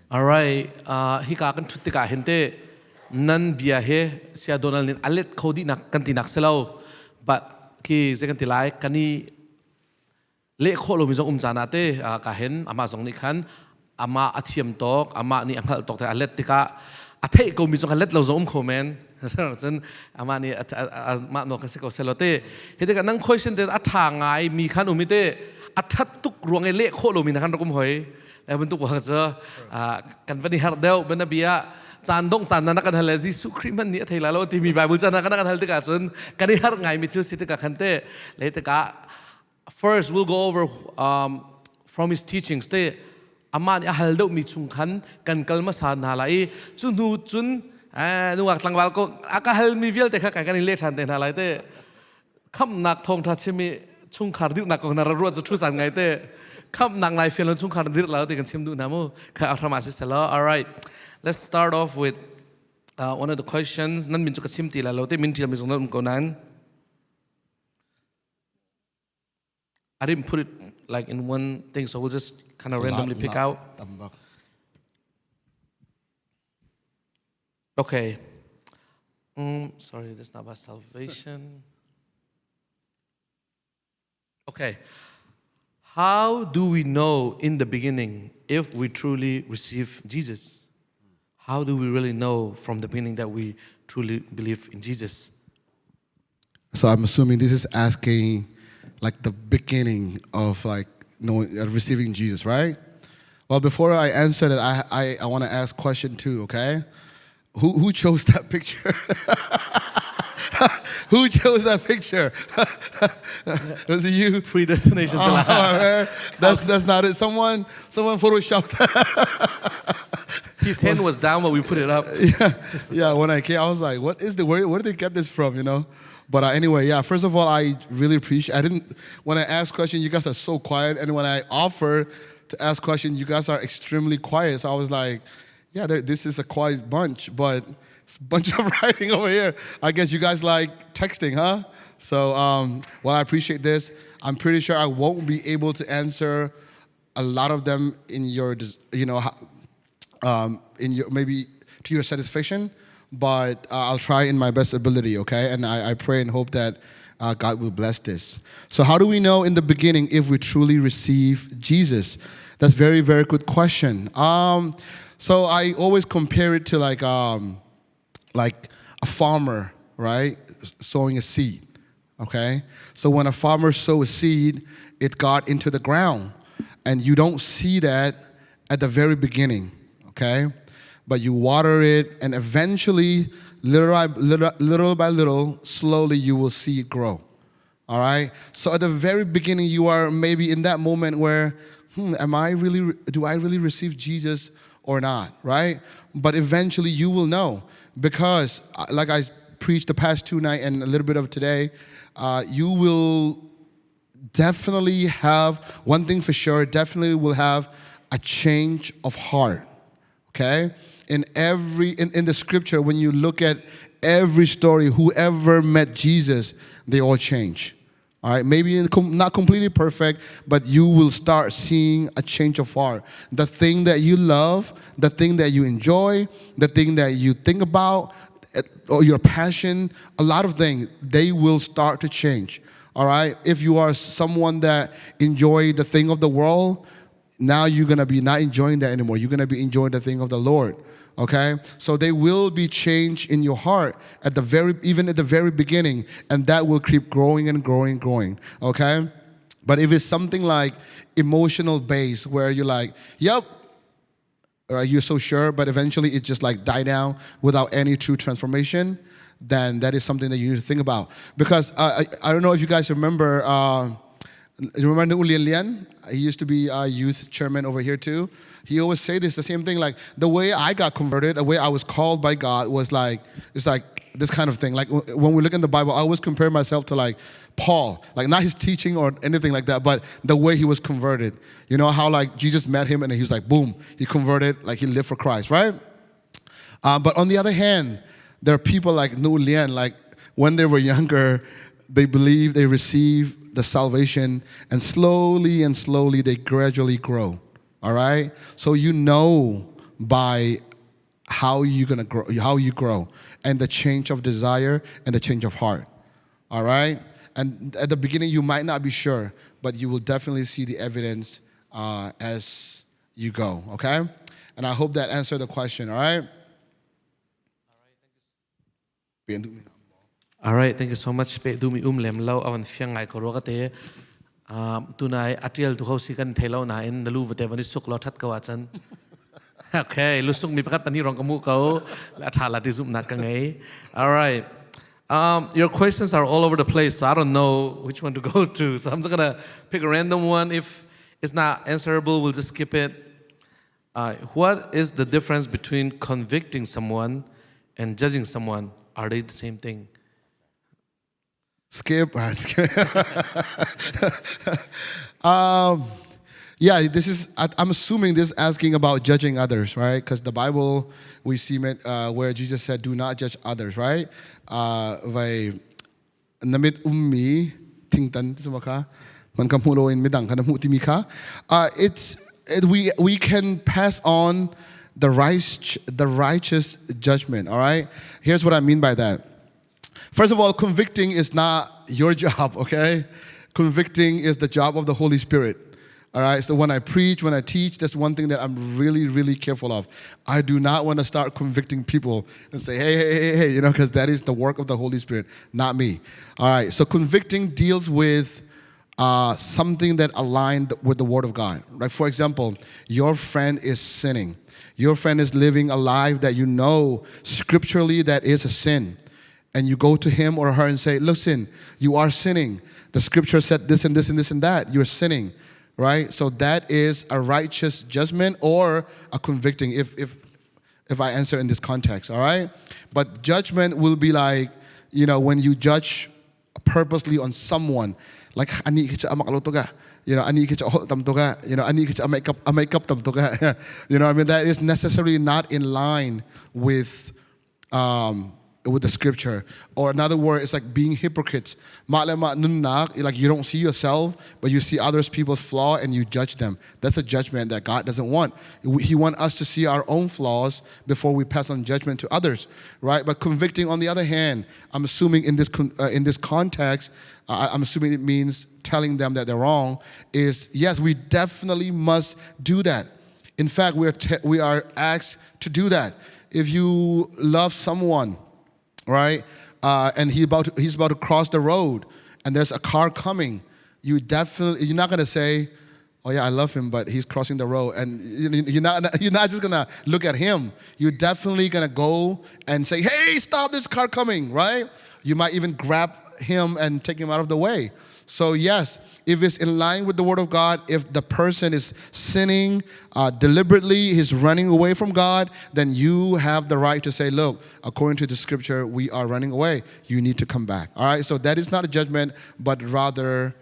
Alright, hika kan chutti ka hente nan bia he sia Donald nin alet khodi nak kan tinak selo but ki second tilai kani le kholo mi jong jana te ka hen ama jong ni khan ama athiam tok ama ni anghal tok te alet tika athei ko mi jong alet lo jong khomen chen ama ni ma no ka se ko selote hede ka nang khoisen te atha ngai mi khan umite athat tuk ruang e le kholo mi na khan rokum hoi bentuk wajah kan pani hardel benar biya candong candana kan hal Yesus Kristus ni thei lalo timi Bible candana kan hal te ka chun kan har ngai mithil sit ka khante le te ka first we'll go over from his teachings te aman ya hal do mi chung khan kan kalma san halai chu nu chun nu ak tlangwal ko aka hal mi vel te kha kan le than te halai te kham nak thong tha chimi chung khar dik nak ko na ru chu thu san ngai te Come nang lai feel chung khan dir lao te kan sim du namu ka athama se sala. All right, let's start off with one of the questions nan min chu ka sim ti la lo te min ti mi song nam ko nan. I didn't put it like in one thing, so we'll just kind of randomly pick out. Okay. Sorry, that's not about salvation. Okay. How do we know in the beginning if we truly receive Jesus? How do we really know from the beginning that we truly believe in Jesus? So I'm assuming this is asking like the beginning of like knowing, receiving Jesus, right? Well, before I answer that, I want to ask question 2, okay? Who chose that picture? Who chose that picture? Was it you? Predestination. That's not it. Someone photoshopped that. His hand was down when we put it up. Yeah. When I came, I was like, "What is where did they get this from?" You know. But anyway, yeah. First of all, I really appreciate. When I ask questions, you guys are so quiet, and when I offer to ask questions, you guys are extremely quiet. So I was like, "Yeah, this is a quiet bunch," but. It's a bunch of writing over here. I guess you guys like texting, huh? So, well, I appreciate this. I'm pretty sure I won't be able to answer a lot of them in your, maybe to your satisfaction, but I'll try in my best ability, okay? And I pray and hope that God will bless this. So how do we know in the beginning if we truly receive Jesus? That's very, very good question. So I always compare it to like a farmer, right? Sowing a seed, okay? So when a farmer sows a seed, it got into the ground. And you don't see that at the very beginning, okay? But you water it, and eventually, little by little, slowly you will see it grow, all right? So at the very beginning, you are maybe in that moment where, do I really receive Jesus or not, right? But eventually you will know. Because, like I preached the past 2 nights and a little bit of today, you will definitely have, one thing for sure, definitely will have a change of heart, okay? In the scripture, when you look at every story, whoever met Jesus, they all change. All right, maybe not completely perfect, but you will start seeing a change of heart. The thing that you love, the thing that you enjoy, the thing that you think about, or your passion, a lot of things, they will start to change. All right, if you are someone that enjoy the thing of the world, now you're going to be not enjoying that anymore. You're going to be enjoying the thing of the Lord. Okay, so they will be changed in your heart even at the very beginning, and that will keep growing and growing. Okay, but if it's something like emotional based, where you're like, "Yep," or you're so sure, but eventually it just like die down without any true transformation, then that is something that you need to think about. Because I don't know if you guys remember. You remember Ulian Lian? He used to be a youth chairman over here too. He always say this, the same thing, like the way I got converted, the way I was called by God was like, it's like this kind of thing. Like when we look in the Bible, I always compare myself to like Paul, like not his teaching or anything like that, but the way he was converted. You know how like Jesus met him and he was like, boom, he converted, like he lived for Christ, right? But on the other hand, there are people like Nu Lian, like when they were younger, they believe they receive the salvation, and slowly they gradually grow. All right? So you know by how you grow, and the change of desire and the change of heart. All right? And at the beginning, you might not be sure, but you will definitely see the evidence as you go, okay? And I hope that answered the question, all right? All right, thank you so much. Pe du mi lem lau awan fiang ngai ko roga te tunai atial tu hosi kan thelo na in nalu vate vani suk lo that ka wachan. Okay, lusuk mi pakat pani rong kamu kau la thala ti zum na ka ngai. All right. Your questions are all over the place, so I don't know which one to go to. So I'm just gonna pick a random one. If it's not answerable, we'll just skip it. What is the difference between convicting someone and judging someone? Are they the same thing? Skip. Yeah, I'm assuming this is asking about judging others, right? Because the Bible, we see where Jesus said, do not judge others, right? Namit ummi tingtan sumaka man kamulo in midang kana mutimika. We can pass on the righteous judgment, all right? Here's what I mean by that. First of all, convicting is not your job, okay? Convicting is the job of the Holy Spirit. All right, so when I preach, when I teach, that's one thing that I'm really, really careful of. I do not want to start convicting people and say, hey, you know, because that is the work of the Holy Spirit, not me. All right, so convicting deals with something that aligned with the Word of God. Like, for example, your friend is sinning. Your friend is living a life that you know scripturally that is a sin. And you go to him or her and say, listen, you are sinning. The scripture said this and this and this and that. You're sinning. Right? So that is a righteous judgment or a convicting if I answer in this context, all right? But judgment will be like, you know, when you judge purposely on someone, like ani kicha amakalo ka, you know, ani kicha hol tam to ka, you know, ani kicha makeup tam to ka. You know what I mean? That is necessarily not in line with the scripture. Or another word, it's like being hypocrites. Like you don't see yourself, but you see others people's flaw and you judge them. That's a judgment that God doesn't want. He wants us to see our own flaws before we pass on judgment to others, right? But convicting, on the other hand, I'm assuming in this context, I'm assuming it means telling them that they're wrong. Is yes, we definitely must do that. In fact, we are asked to do that. If you love someone, right? And he's about to cross the road, and there's a car coming. You're not gonna say, "Oh yeah, I love him, but he's crossing the road." And you're not just gonna look at him. You're definitely gonna go and say, "Hey, stop! This car coming!" Right? You might even grab him and take him out of the way. So yes, if it's in line with the Word of God, if the person is sinning deliberately, he's running away from God, then you have the right to say, look, according to the scripture, we are running away. You need to come back. All right, so that is not a judgment, but rather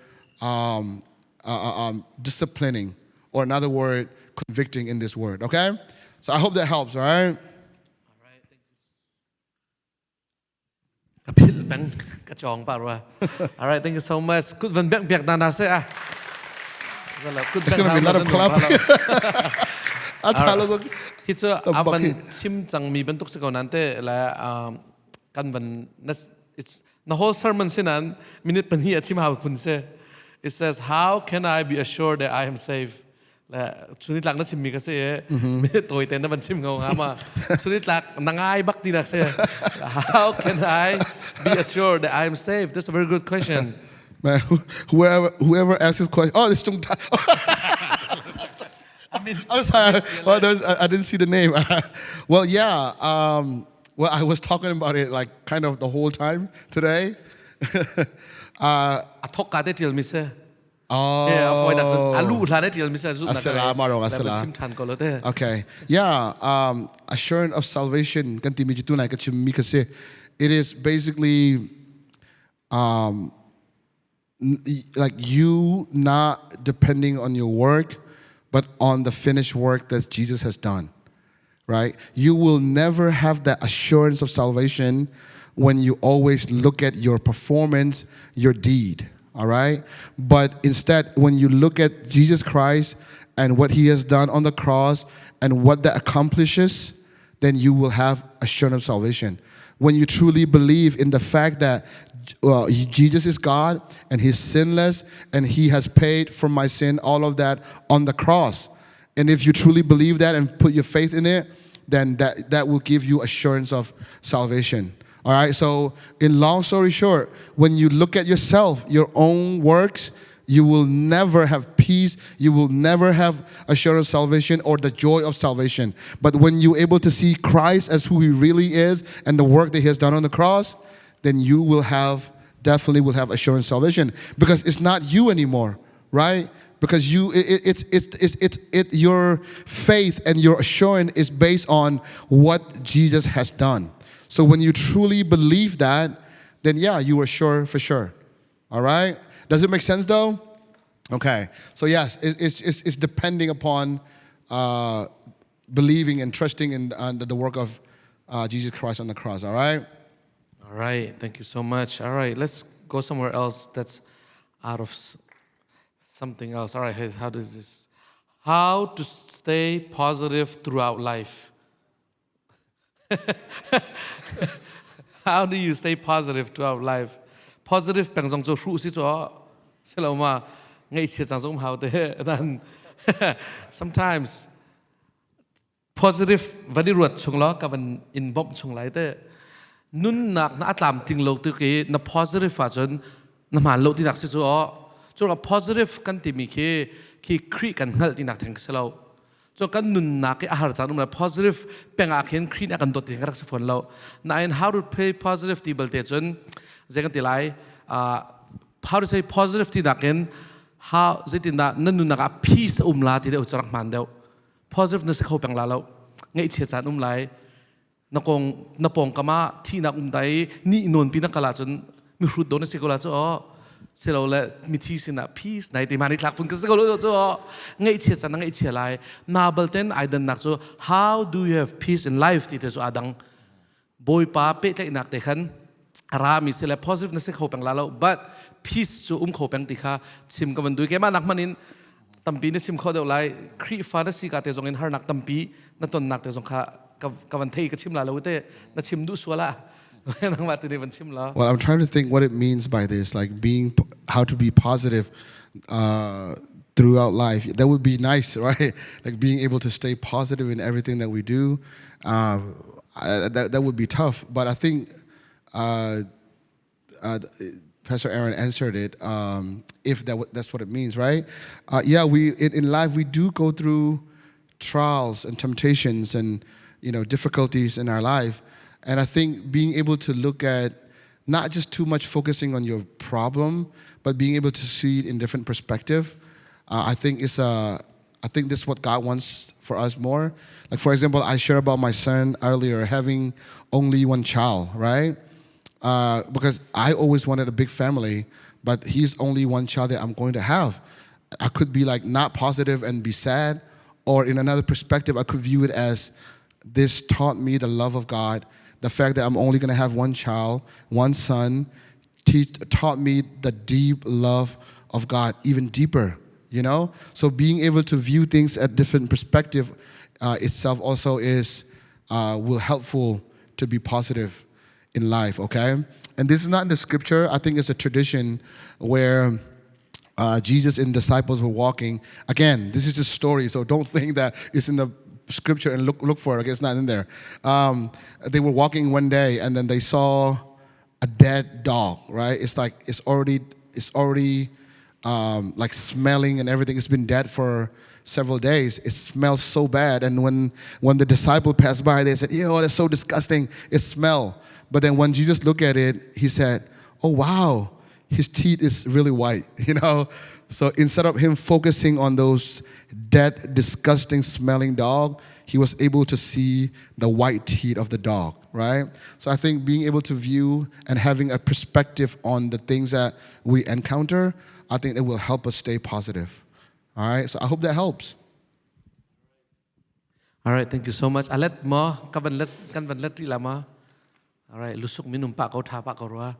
disciplining, or another word, convicting in this word, okay? So I hope that helps, all right? All right, thank you so much. Good one, back dana say ah. It's gonna be a lot of clapping. Hitso aban sim chang mi bentuk se konante la kan ban it's the whole sermon sinan minute pan hi achim ha kun se. It says, how can I be assured that I am safe? Sunit lang na sim mi kasi minute toy ten na ban sim ngau ngama. Sunit lang nangai bak di na se. How can I be assured that I am safe? That's a very good question. Man, whoever asks this question, oh, it's Chung Ta. I'm sorry. Well, I didn't see the name. Well, yeah. Well, I was talking about it like kind of the whole time today. Athok ka de til mi se. Oh. Yeah, avoid that. Alu la de til mi se. Okay. Yeah. Assurance of salvation. Kanti mi jitunay kachimi kasi. It is basically like you not depending on your work, but on the finished work that Jesus has done, right? You will never have that assurance of salvation when you always look at your performance, your deed, all right? But instead, when you look at Jesus Christ and what he has done on the cross and what that accomplishes, then you will have assurance of salvation. When you truly believe in the fact that Jesus is God and he's sinless and he has paid for my sin, all of that on the cross. And if you truly believe that and put your faith in it, then that will give you assurance of salvation. All right, so in long story short, when you look at yourself, your own works, you will never have peace. You will never have assurance of salvation or the joy of salvation. But when you're able to see Christ as who he really is and the work that he has done on the cross, then you will definitely will have assurance of salvation, because it's not you anymore, right? Because your faith and your assurance is based on what Jesus has done. So when you truly believe that, then yeah, you are sure for sure. All right? Does it make sense though? Okay. So yes, it's depending upon believing and trusting in the work of Jesus Christ on the cross. All right? All right, thank you so much. All right, let's go somewhere else that's out of something else. All right, how does this? How to stay positive throughout life? How do you stay positive throughout life? Positive bằng dòng cho shu si cho. Sẽ là mà ngay chia chẳng giống hào thế. Then sometimes positive vấn đề ruột chung lo cả vấn inbox chung lại thế. Nun nak na atlam ting lo tu ke na positive fa chon na man lo ti nak si cho. Cho ka positive kan ti mi ke kri kan hal ti nak theng selo. Cho kan nun na ke ahar chan na positive penga khen kri na kan dot ti rak se phone lo. Na in how to play positive ti bal te chon zekan ti lai how to say positive ti naken how zeti na nun na ka peace la ti de ucharak man deu. Positive na se kho peng la lo. Ngai che chan lai napong kama thi na dai ni non pi na kala chon mi hrut do na se kola cho se lo le mi thi sina peace nai ti mani tlak pun ka se ko lo cho ngai che chan ngai che lai na balten I dan nak so how do you have peace in life ti te so adang boy pa pe tlek nak te khan ara mi se le positive na se kho pang la lo but peace chu kho pang ti kha chim ka van du ke ma nak manin tampi na sim kho de lai khri fa na si ka te jong in har nak tampi na ton nak te jong kha kavan thei ka chim la lo te na chim du swala nang ma te van chim la. Well, I'm trying to think what it means by this, like how to be positive throughout life. That would be nice, right? Like being able to stay positive in everything that we do. That would be tough, but I think Pastor Aaron answered it. If that's what it means, right? Yeah, in life we do go through trials and temptations and difficulties in our life, and I think being able to look at not just too much focusing on your problem, but being able to see it in different perspective. I think this is what God wants for us more. Like for example, I shared about my son earlier having only one child, right? Because I always wanted a big family, but he's only one child that I'm going to have. I could be like not positive and be sad, or in another perspective, I could view it as this taught me the love of God. The fact that I'm only going to have one child, one son, taught me the deep love of God, even deeper, So being able to view things at different perspective itself also will helpful to be positive in life, okay? And this is not in the scripture. I think it's a tradition where Jesus and disciples were walking. Again, this is just story, so don't think that it's in the scripture and look for it. Okay, it's not in there. They were walking one day, and then they saw a dead dog. Right? It's like it's already like smelling and everything. It's been dead for several days. It smells so bad. And when the disciple passed by, they said, "Ew, that's so disgusting. It smells." But then when Jesus looked at it, he said, "Oh wow, his teeth is really white." So instead of him focusing on those dead, disgusting smelling dog, he was able to see the white teeth of the dog, right? So I think being able to view and having a perspective on the things that we encounter, I think it will help us stay positive. All right, so I hope that helps. All right, thank you so much. Alet mo kan van let lama. All right, lusuk minum pa ko tha pa ko roa.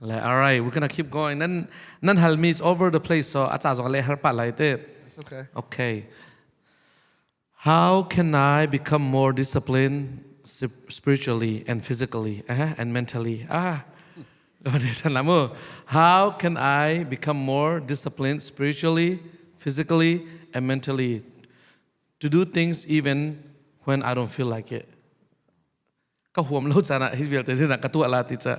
All right, we're gonna keep going. Nan halmi is over the place, so acha zong le har pa lai te. It's okay. Okay. How can I become more disciplined spiritually and physically and mentally? Vấn đề thật lắm ơ. How can I become more disciplined spiritually, physically, and mentally to do things even when I don't feel like it? ก็ห่วมรู้จักนะที่เวลาแต่สิ่งนั้นก็ตัวละที่จะ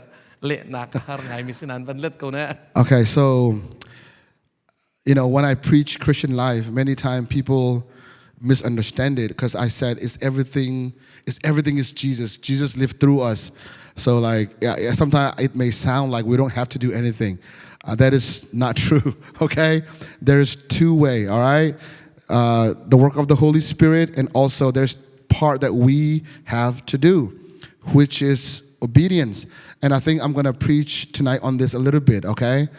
เละหนักหารไงมีสิ่งนั้นเป็นเล็ดเขาเนี่ย Okay, so when I preach Christian life, many times people misunderstand it because I said everything is Jesus. Jesus lived through us. So sometimes it may sound like we don't have to do anything. That is not true. Okay, there is two way. All right, the work of the Holy Spirit, and also there's part that we have to do, which is obedience. And I think I'm going to preach tonight on this a little bit. Okay,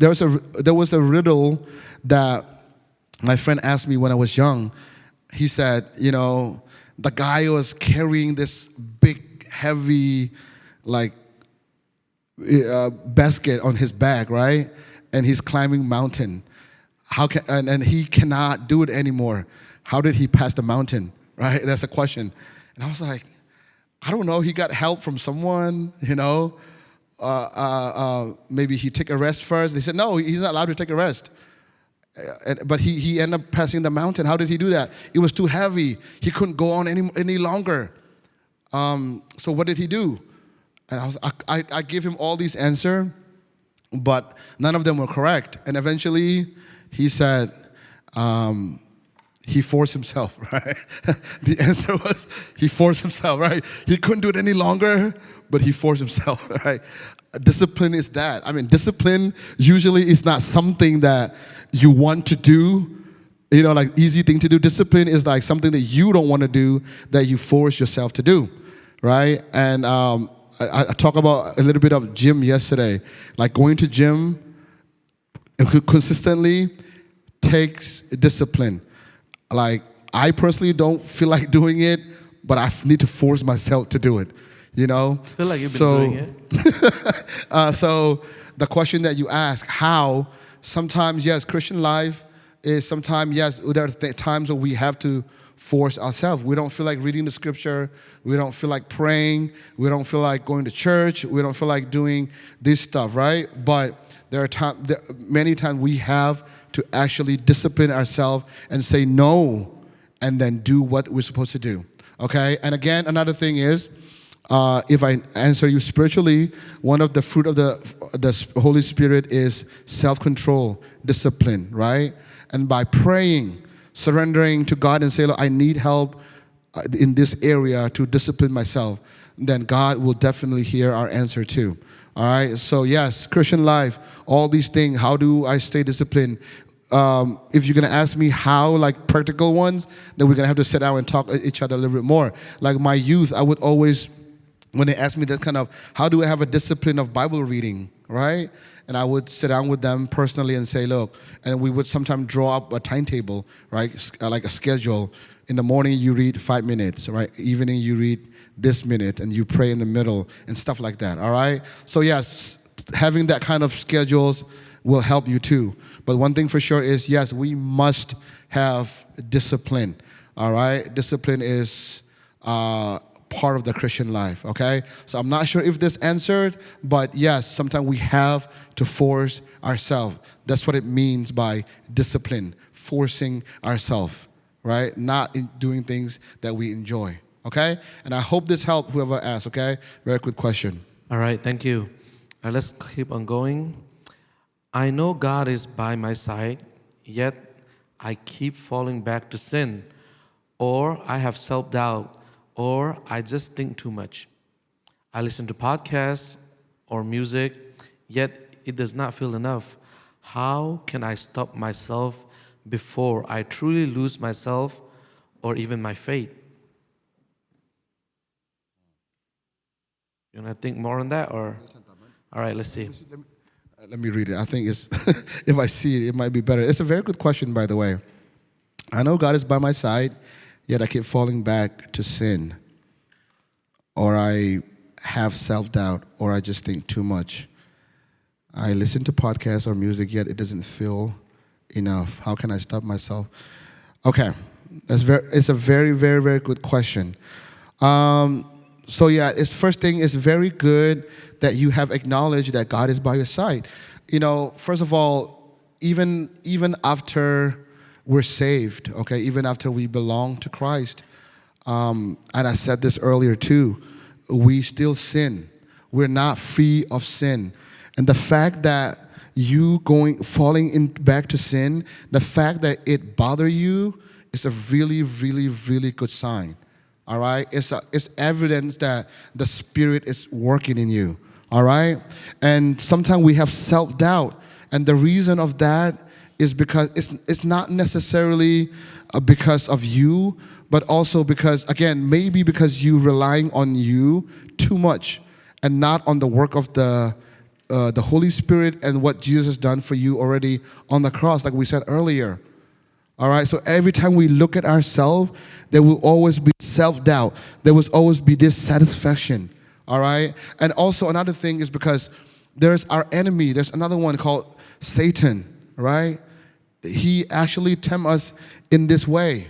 there was a riddle that my friend asked me when I was young. He said, the guy was carrying this big, heavy, basket on his back, right? And he's climbing mountain. And he cannot do it anymore. How did he pass the mountain, right? That's the question. And I was like, I don't know. He got help from someone, maybe he took a rest first. They said, no, he's not allowed to take a rest. But he ended up passing the mountain. How did he do that? It was too heavy. He couldn't go on any longer. So what did he do? And I gave him all these answers, but none of them were correct. And eventually he said, he forced himself, right? The answer was he forced himself, right? He couldn't do it any longer, but he forced himself, right? Discipline is that. I mean, discipline usually is not something that you want to do, like easy thing to do. Discipline is like something that you don't want to do that you force yourself to do, right? And I talked about a little bit of gym yesterday. Like going to gym consistently takes discipline. Like I personally don't feel like doing it, but I need to force myself to do it. I feel like you've been doing it. So the question that you ask, how? Sometimes, yes, Christian life is sometimes, yes, there are times where we have to force ourselves. We don't feel like reading the scripture. We don't feel like praying. We don't feel like going to church. We don't feel like doing this stuff, right? But many times we have to actually discipline ourselves and say no and then do what we're supposed to do, okay? And again, another thing is, if I answer you spiritually, one of the fruit of the Holy Spirit is self-control, discipline, right? And by praying, surrendering to God and say, look, I need help in this area to discipline myself, then God will definitely hear our answer too. All right? So yes, Christian life, all these things, how do I stay disciplined? If you're going to ask me how, like practical ones, then we're going to have to sit down and talk to each other a little bit more. Like my youth, I would always, when they ask me that kind of, how do I have a discipline of Bible reading, right? And I would sit down with them personally and say, look, and we would sometimes draw up a timetable, right? Like a schedule. In the morning, you read 5 minutes, right? Evening, you read this minute, and you pray in the middle, and stuff like that, all right? So yes, having that kind of schedules will help you too. But one thing for sure is, yes, we must have discipline, all right? Discipline is part of the Christian life, okay? So I'm not sure if this answered, but yes, sometimes we have to force ourselves. That's what it means by discipline, forcing ourselves, right? Not in doing things that we enjoy, okay? And I hope this helped whoever asked, okay? Very good question. All right, thank you. All right, let's keep on going. I know God is by my side, yet I keep falling back to sin, or I have self-doubt, or I just think too much. I listen to podcasts or music, yet it does not feel enough. How can I stop myself before I truly lose myself or even my faith? You want to think more on that, or? All right, let's see. Let me read it. I think it's, if I see it, it might be better. It's a very good question, by the way. I know God is by my side, yet I keep falling back to sin. Or I have self-doubt, or I just think too much. I listen to podcasts or music, yet it doesn't feel enough. How can I stop myself? Okay, it's a very, very, very good question. So yeah, it's first thing. It's very good that you have acknowledged that God is by your side. You know, first of all, even after we're saved, okay, even after we belong to Christ, and I said this earlier too, we still sin. We're not free of sin, and the fact that you falling in back to sin, the fact that it bother you is a really, really, really good sign. All right, it's evidence that the Spirit is working in you. All right, and sometimes we have self-doubt, and the reason of that is because it's not necessarily because of you, but also because, again, maybe because you relying on you too much and not on the work of the Holy Spirit and what Jesus has done for you already on the cross, like we said earlier. All right, so every time we look at ourselves, there will always be self-doubt. There will always be dissatisfaction. All right, and also another thing is because there's our enemy. There's another one called Satan, right? He actually tempts us in this way,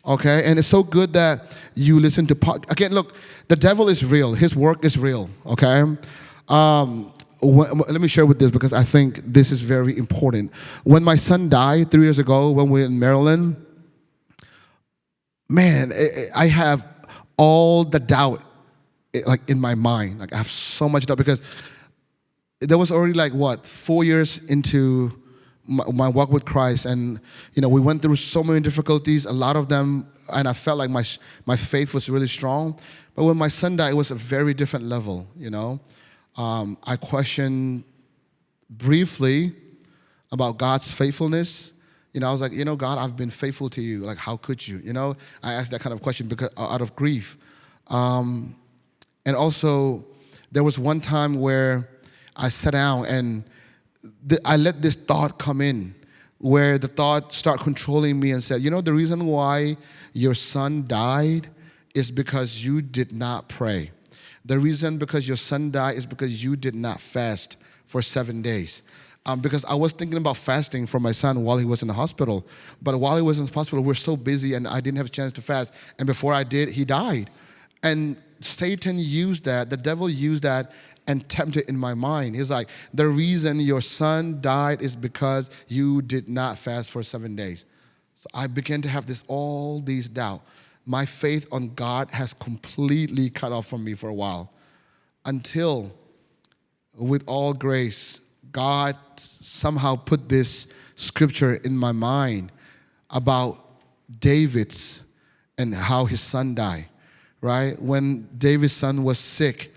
okay? And it's so good that you listen to again, look, the devil is real. His work is real, okay? Let me share with this because I think this is very important. When my son died 3 years ago, when we were in Maryland, man, I have all the doubt like in my mind. Like I have so much doubt because there was already 4 years into my walk with Christ, and we went through so many difficulties, a lot of them, and I felt like my faith was really strong. But when my son died, it was a very different level. I questioned briefly about God's faithfulness. I was like, God, I've been faithful to you. Like, how could you? I asked that kind of question because out of grief. And also, there was one time where I sat down and I let this thought come in, where the thought started controlling me and said, the reason why your son died is because you did not pray. The reason because your son died is because you did not fast for 7 days. Because I was thinking about fasting for my son while he was in the hospital. But while he was in the hospital, we're so busy and I didn't have a chance to fast. And before I did, he died. And Satan used that, the devil used that and tempted in my mind. He's like, the reason your son died is because you did not fast for 7 days. So I began to have all these doubt. My faith on God has completely cut off from me for a while. Until, with all grace, God somehow put this scripture in my mind about David's and how his son died, right? When David's son was sick,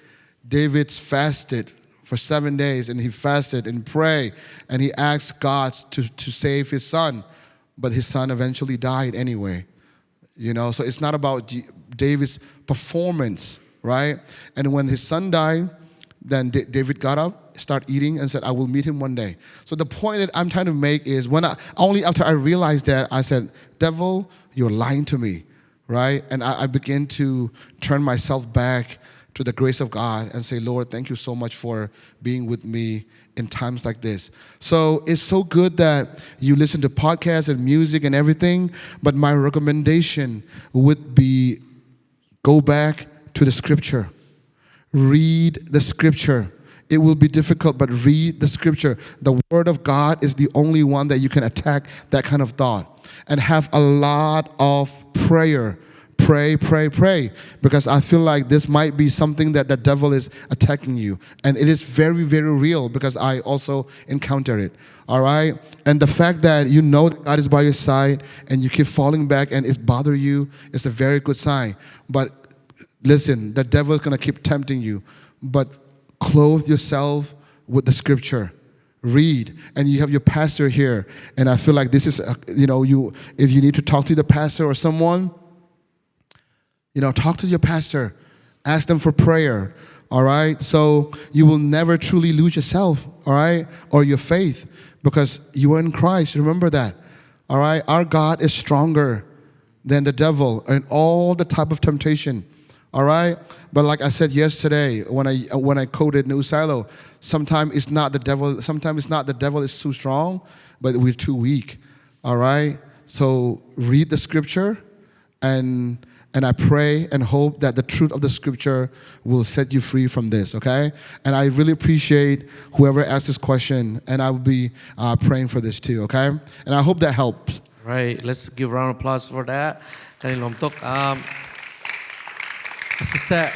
David fasted for 7 days, and he fasted and prayed, and he asked God to save his son, but his son eventually died anyway. So it's not about David's performance, right? And when his son died, then David got up, started eating, and said, I will meet him one day. So the point that I'm trying to make is only after I realized that, I said, devil, you're lying to me, right? And I began to turn myself back to the grace of God and say, Lord, thank you so much for being with me in times like this. So it's so good that you listen to podcasts and music and everything, but my recommendation would be go back to the scripture. Read the scripture. It will be difficult, but read the scripture. The word of God is the only one that you can attack that kind of thought. And have a lot of prayer. Pray, pray, pray. Because I feel like this might be something that the devil is attacking you. And it is very, very real because I also encounter it. All right? And the fact that you know that God is by your side and you keep falling back and it's bother you is a very good sign. But listen, the devil is going to keep tempting you. But clothe yourself with the scripture. Read. And you have your pastor here. And I feel like this is, if you need to talk to the pastor or someone, talk to your pastor. Ask them for prayer. All right? So you will never truly lose yourself, all right? Or your faith because you are in Christ. Remember that. All right? Our God is stronger than the devil and all the type of temptation. All right? But like I said yesterday when I quoted New Silo, sometimes it's not the devil is too strong, but we're too weak. All right? So read the scripture, and I pray and hope that the truth of the scripture will set you free from this, okay? And I really appreciate whoever asked this question, and I will be praying for this too, okay? And I hope that helps. Right, let's give a round of applause for that. Kanin lomtok. Asisa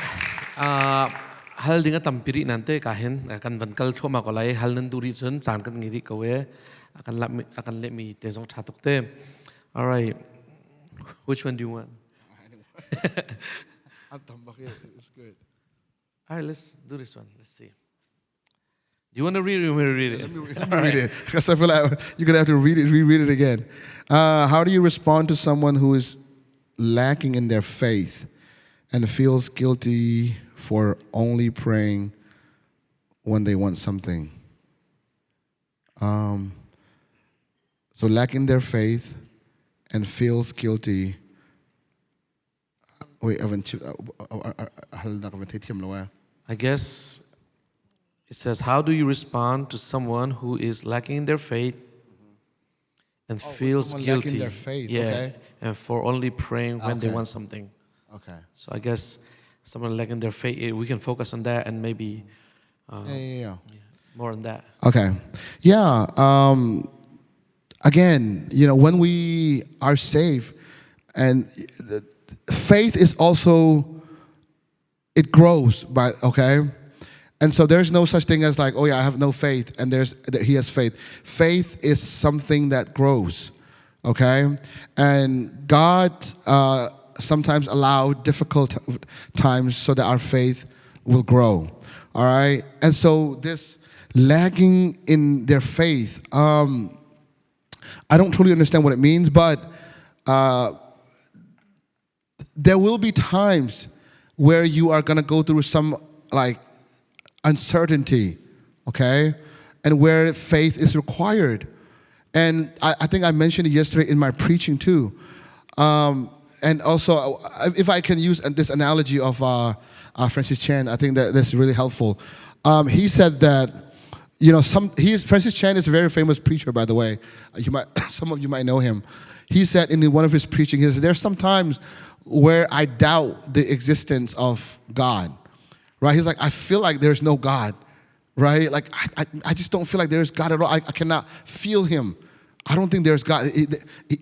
hal dinga tampiri nante kahen akan vankal thoma kolai hal nan duri chun chan kan ngiri kawe akan let me tezong chatok te. All right, which one do you want? It's good. All right, let's do this one. Let's see. Do you want to read it or want me to read it? Let me read it, because I feel like you're going to have to reread it again. How do you respond to someone who is lacking in their faith and feels guilty for only praying when they want something? So lacking their faith and feels guilty. Wait, I guess it says, how do you respond to someone who is lacking in their faith and feels someone guilty? lacking their faith, yeah, okay. and for only praying when they Okay. want something. Okay. So I guess someone lacking their faith, we can focus on that and maybe Yeah. more on that. Okay. Yeah. Again, when we are saved, and faith is also, it grows, okay? And so there's no such thing as like, oh yeah, I have no faith, and he has faith. Faith is something that grows, okay? And God sometimes allow difficult times so that our faith will grow, all right? And so this lagging in their faith, I don't truly understand what it means, but there will be times where you are going to go through some like uncertainty, okay? And where faith is required. And I think I mentioned it yesterday in my preaching too. And also, if I can use this analogy of Francis Chan, I think that that's really helpful. He said that, Francis Chan is a very famous preacher, by the way. Some of you might know him. He said in one of his preaching, he said, there's some times where I doubt the existence of God, right? He's like, I feel like there's no God, right? Like, I just don't feel like there's God at all. I cannot feel him. I don't think there's God.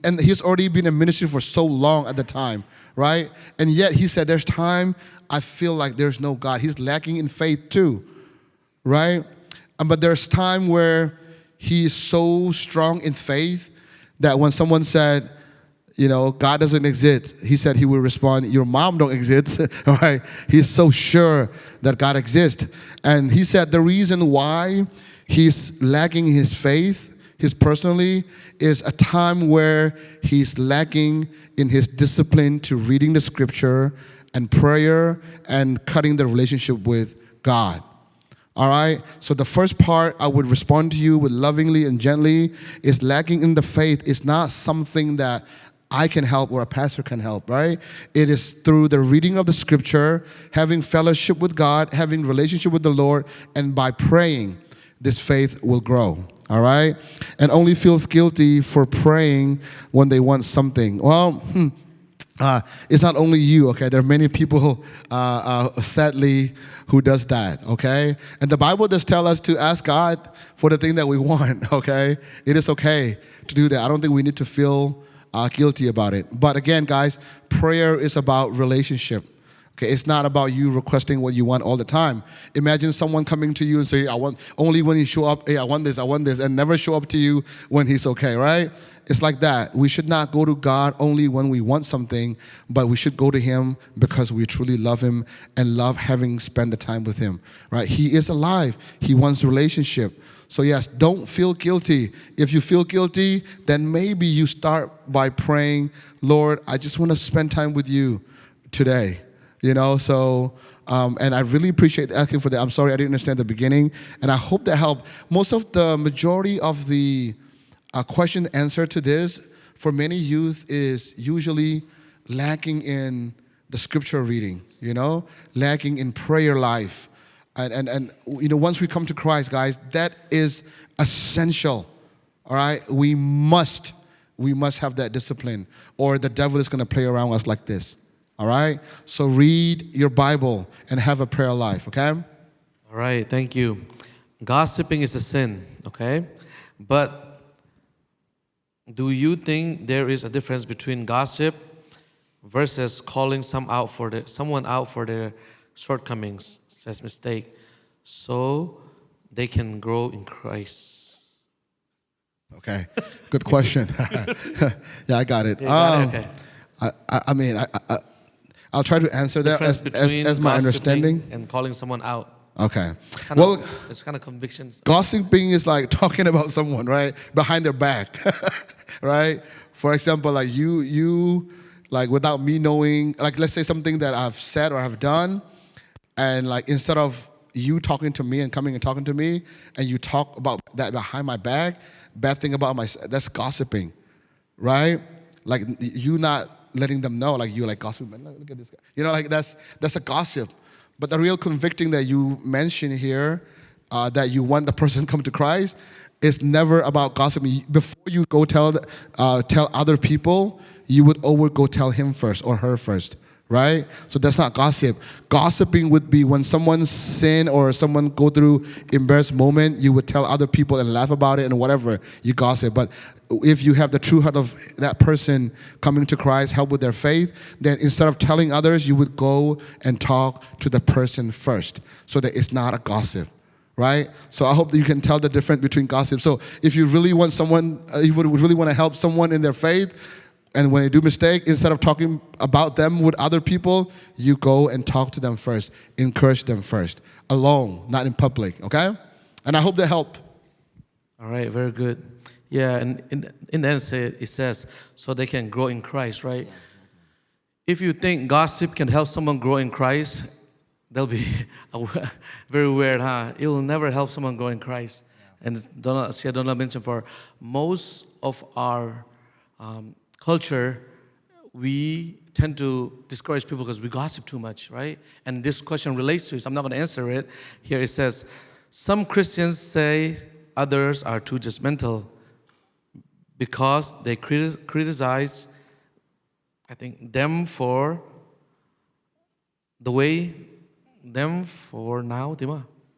And he's already been in ministry for so long at the time, right? And yet he said, there's time I feel like there's no God. He's lacking in faith too, right? But there's time where he's so strong in faith that when someone said, God doesn't exist, he said he would respond, your mom don't exist, all right? He's so sure that God exists. And he said the reason why he's lacking his faith, his personally, is a time where he's lacking in his discipline to reading the scripture and prayer and cutting the relationship with God. All right? So the first part I would respond to you with lovingly and gently is lacking in the faith is not something that I can help or a pastor can help, right? It is through the reading of the scripture, having fellowship with God, having relationship with the Lord, and by praying, this faith will grow. All right? And only feels guilty for praying when they want something. Well, it's not only you, okay? There are many people, sadly, who does that, okay? And the Bible does tell us to ask God for the thing that we want, okay? It is okay to do that. I don't think we need to feel guilty about it. But again, guys, prayer is about relationship. Okay, it's not about you requesting what you want all the time. Imagine someone coming to you and say, I want, only when you show up, hey, I want this, and never show up to you when he's okay, right? It's like that. We should not go to God only when we want something, but we should go to him because we truly love him and love having spent the time with him, right? He is alive. He wants relationship. So yes, don't feel guilty. If you feel guilty, then maybe you start by praying, Lord, I just want to spend time with you today. And I really appreciate asking for that. I'm sorry I didn't understand the beginning, and I hope that helped. Majority of the question answer to this for many youth is usually lacking in the scripture reading, lacking in prayer life. And once we come to Christ, guys, that is essential, all right? We must we must have that discipline, or the devil is going to play around us like this. All right? So read your Bible and have a prayer life, okay? All right, thank you. Gossiping is a sin, okay? But do you think there is a difference between gossip versus calling someone out for their shortcomings, says mistake, so they can grow in Christ? Okay, good question. Yeah, I got it. You got it? Okay. I mean, I'll try to answer that Difference between as my gossiping understanding. and calling someone out. Okay. Well, it's kind of convictions. Gossiping is like talking about someone, right? Behind their back, right? For example, like you, like without me knowing, like let's say something that I've said or have done, and like instead of you talking to me and coming and talking to me, and you talk about that behind my back, bad thing about that's gossiping, right? Like you not letting them know, like you like gossip, man, look at this guy. You know, like that's a gossip. But the real convicting that you mention here, that you want the person to come to Christ, is never about gossiping. Before you go tell other people, you would always go tell him first or her first, right? So that's not gossip. Gossiping would be when someone sin or someone go through embarrassed moment, you would tell other people and laugh about it and whatever, you gossip. But if you have the true heart of that person coming to Christ, help with their faith, then instead of telling others, you would go and talk to the person first, so that it's not a gossip, right? So I hope that you can tell the difference between gossip. So if you really want someone, you would really want to help someone in their faith, and when they do mistake, instead of talking about them with other people, you go and talk to them first, encourage them first, alone, not in public, okay? And I hope that helped. All right, very good. Yeah, and in the end it says, so they can grow in Christ, right? If you think gossip can help someone grow in Christ, they'll be very weird, huh? It will never help someone grow in Christ. And Donald mentioned, for most of our culture, we tend to discourage people because we gossip too much, right? And this question relates to it, so I'm not going to answer it. Here it says, some Christians say others are too judgmental because they criticize, I think, them for the way, them for now,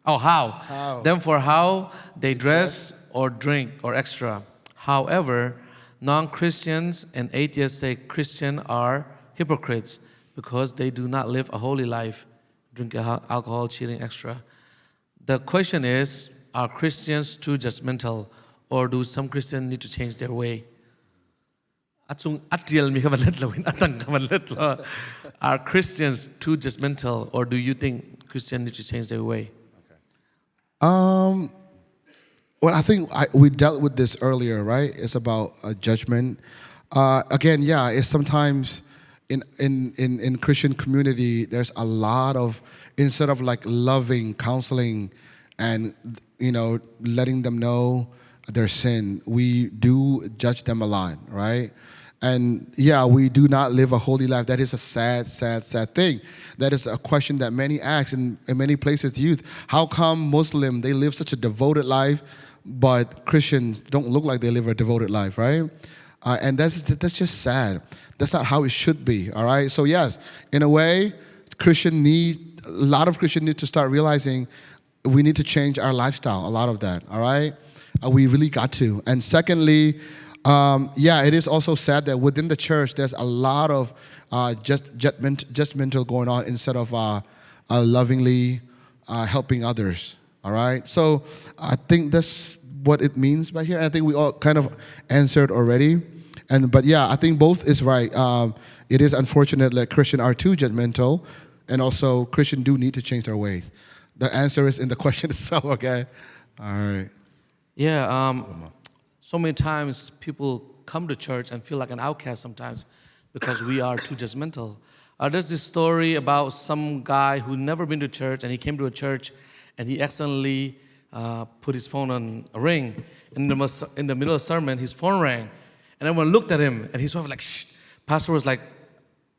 how? Them for how they dress or drink or extra. However, non-Christians and atheists say Christians are hypocrites because they do not live a holy life, drink alcohol, cheating extra. The question is, are Christians too judgmental, or do some Christians need to change their way? Are Christians too judgmental, or do you think Christians need to change their way? Well, I think we dealt with this earlier, right? It's about judgment. Again, yeah, it's sometimes in Christian community, there's a lot of, instead of like loving, counseling, and letting them know their sin, we do judge them a lot, right? And yeah, we do not live a holy life. That is a sad, sad, sad thing. That is a question that many ask in many places, youth. How come Muslim, they live such a devoted life, but Christians don't look like they live a devoted life, right? And that's just sad. That's not how it should be, all right? So yes, in a way, a lot of Christians need to start realizing we need to change our lifestyle, a lot of that, all right? We really got to. And secondly, it is also sad that within the church, there's a lot of judgmental going on instead of lovingly helping others, all right? So I think that's what it means by here. And I think we all kind of answered already. But yeah, I think both is right. It is unfortunate that Christians are too judgmental, and also Christians do need to change their ways. The answer is in the question itself, okay? All right. Yeah, so many times people come to church and feel like an outcast sometimes because we are too judgmental. There's this story about some guy who never been to church, and he came to a church and he accidentally put his phone on a ring. In the middle of the sermon, his phone rang, and everyone looked at him, and he's sort of like, shh. Pastor was like,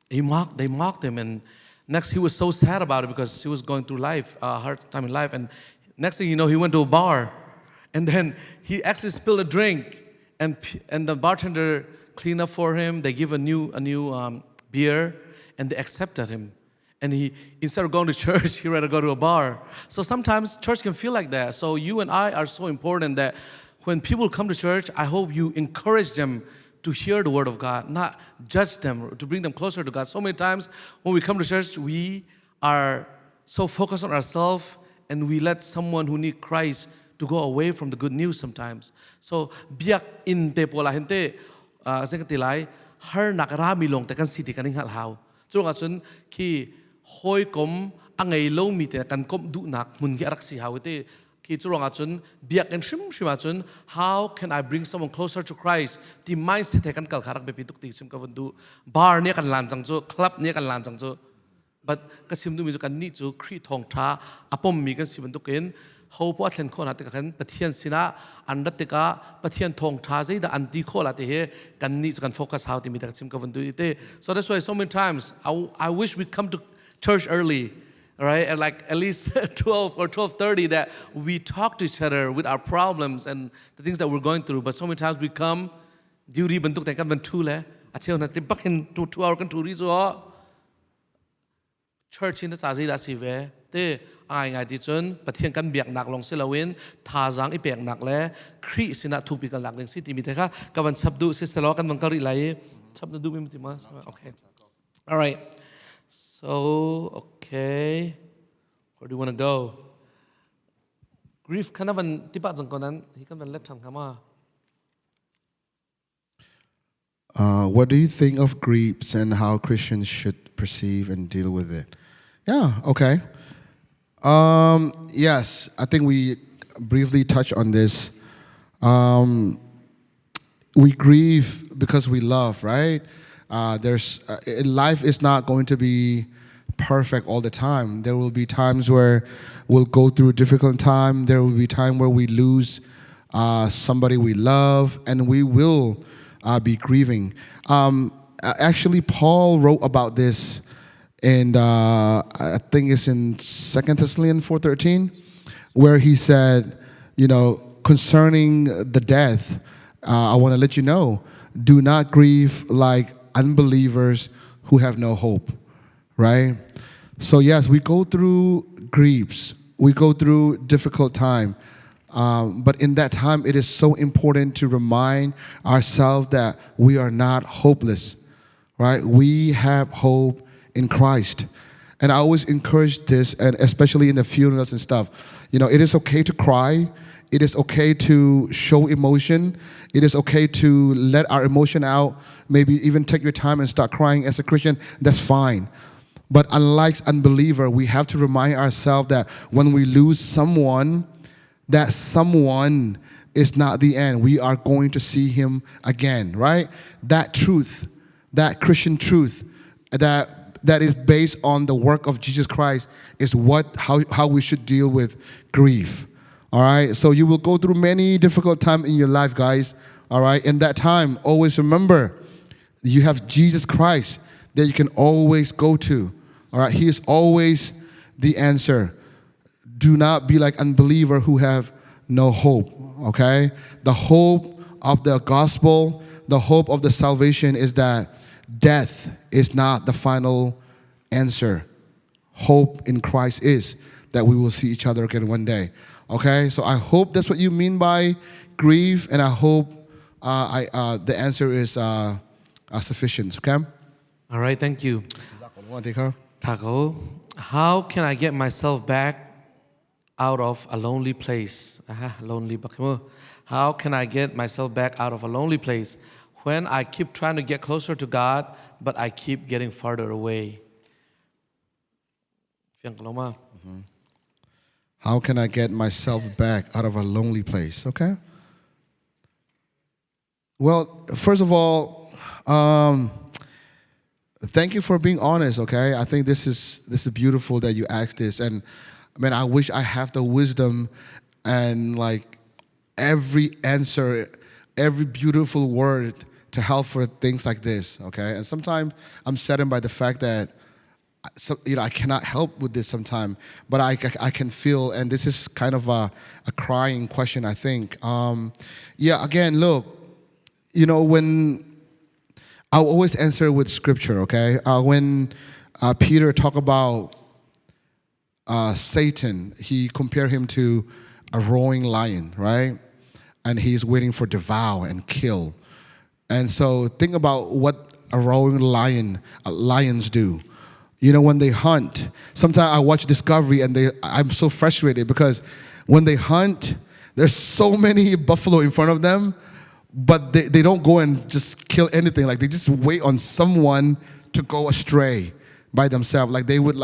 they mocked him, and next he was so sad about it because he was going through life, a hard time in life, and next thing you know, he went to a bar, and then he actually spilled a drink, and the bartender clean up for him. They give a new beer, and they accepted him. And he, instead of going to church, he rather go to a bar. So sometimes church can feel like that. So you and I are so important that when people come to church, I hope you encourage them to hear the word of God, not judge them, to bring them closer to God. So many times when we come to church, we are so focused on ourselves, and we let someone who need Christ to go away from the good news sometimes. So biak in te pola hente sen katilai har nakara milong te kan city kaning hal hau. Chung achun ki hoi kom angai lo mi te kan kom du nak mun gi arak si hau te ki churong achun biak en shim achun, how can I bring someone closer to Christ? The mindset te kan kal kharak be pituk ti sim ka vandu bar ne kan lan chang chu, club ne kan lan chang chu. But kasim du mi chu kan ni chu khri thong tha apom mi kan sim du ken ho po thlen kho na te kan pathian sina andat te ka pathian thong tha zai da anti kho la te he kan ni chu kan focus how ti mi ta sim ka vandu ite. So that's why so many times I wish we come to church early. All right, and like at least 12 or 12:30 that we talk to each other with our problems and the things that we're going through. But so many times we come duty bentuk te kan ban thu le acheu na te bakin 2 hour kan turi zo church in the chazi da si ve te ai ngai ti chun pathian kan biak nak long se lawin tha jang I pek nak le khri sina thu pi kan lak ding si ti mi te kha ka ban sabdu se selo kan bang kari lai sabdu du mi ti ma. Okay, all right. So, okay, where do you want to go? Grief kana ban tipa jang konan hi kan ban let tham kama. What do you think of griefs and how Christians should perceive and deal with it? Yeah, okay. Yes, I think we briefly touched on this. We grieve because we love, right? Life is not going to be perfect all the time. There will be times where we'll go through a difficult time. There will be time where we lose somebody we love, and we will be grieving. Actually, Paul wrote about this, and I think it's in 2 Thessalonians 4:13, where he said, concerning the death, I want to let you know, do not grieve like unbelievers who have no hope, right? So yes, we go through griefs, we go through difficult time, but in that time, it is so important to remind ourselves that we are not hopeless, right? We have hope in Christ. And I always encourage this, and especially in the funerals and stuff. It is okay to cry. It is okay to show emotion. It is okay to let our emotion out. Maybe even take your time and start crying as a Christian. That's fine. But unlike unbeliever, we have to remind ourselves that when we lose someone, that someone is not the end. We are going to see him again, right? That truth, that Christian truth, that is based on the work of Jesus Christ is how we should deal with grief. All right? So you will go through many difficult times in your life, guys. All right? In that time, always remember, you have Jesus Christ that you can always go to. All right? He is always the answer. Do not be like unbeliever who have no hope, okay? The hope of the gospel, the hope of the salvation is that death is not the final answer. Hope in Christ is that we will see each other again one day, okay? So I hope that's what you mean by grief, and I hope the answer is sufficient, okay? All right, thank you. Taco, how can I get myself back out of a lonely place? Lonely. How can I get myself back out of a lonely place when I keep trying to get closer to God, but I keep getting farther away? How can I get myself back out of a lonely place? Okay. Well, first of all, thank you for being honest. Okay, I think this is beautiful that you asked this, and man, I wish I have the wisdom and like every answer, every beautiful word to help for things like this, okay? And sometimes I'm saddened by the fact that I cannot help with this sometimes, but I can feel, and this is kind of a crying question, I think. Again, look, when I'll always answer with scripture, okay? When Peter talked about Satan, he compared him to a roaring lion, right? And he's waiting for devour and kill. And so think about what a roaring lions do. You know, when they hunt, sometimes I watch Discovery and I'm so frustrated because when they hunt, there's so many buffalo in front of them, but they don't go and just kill anything. Like they just wait on someone to go astray by themselves. Like they would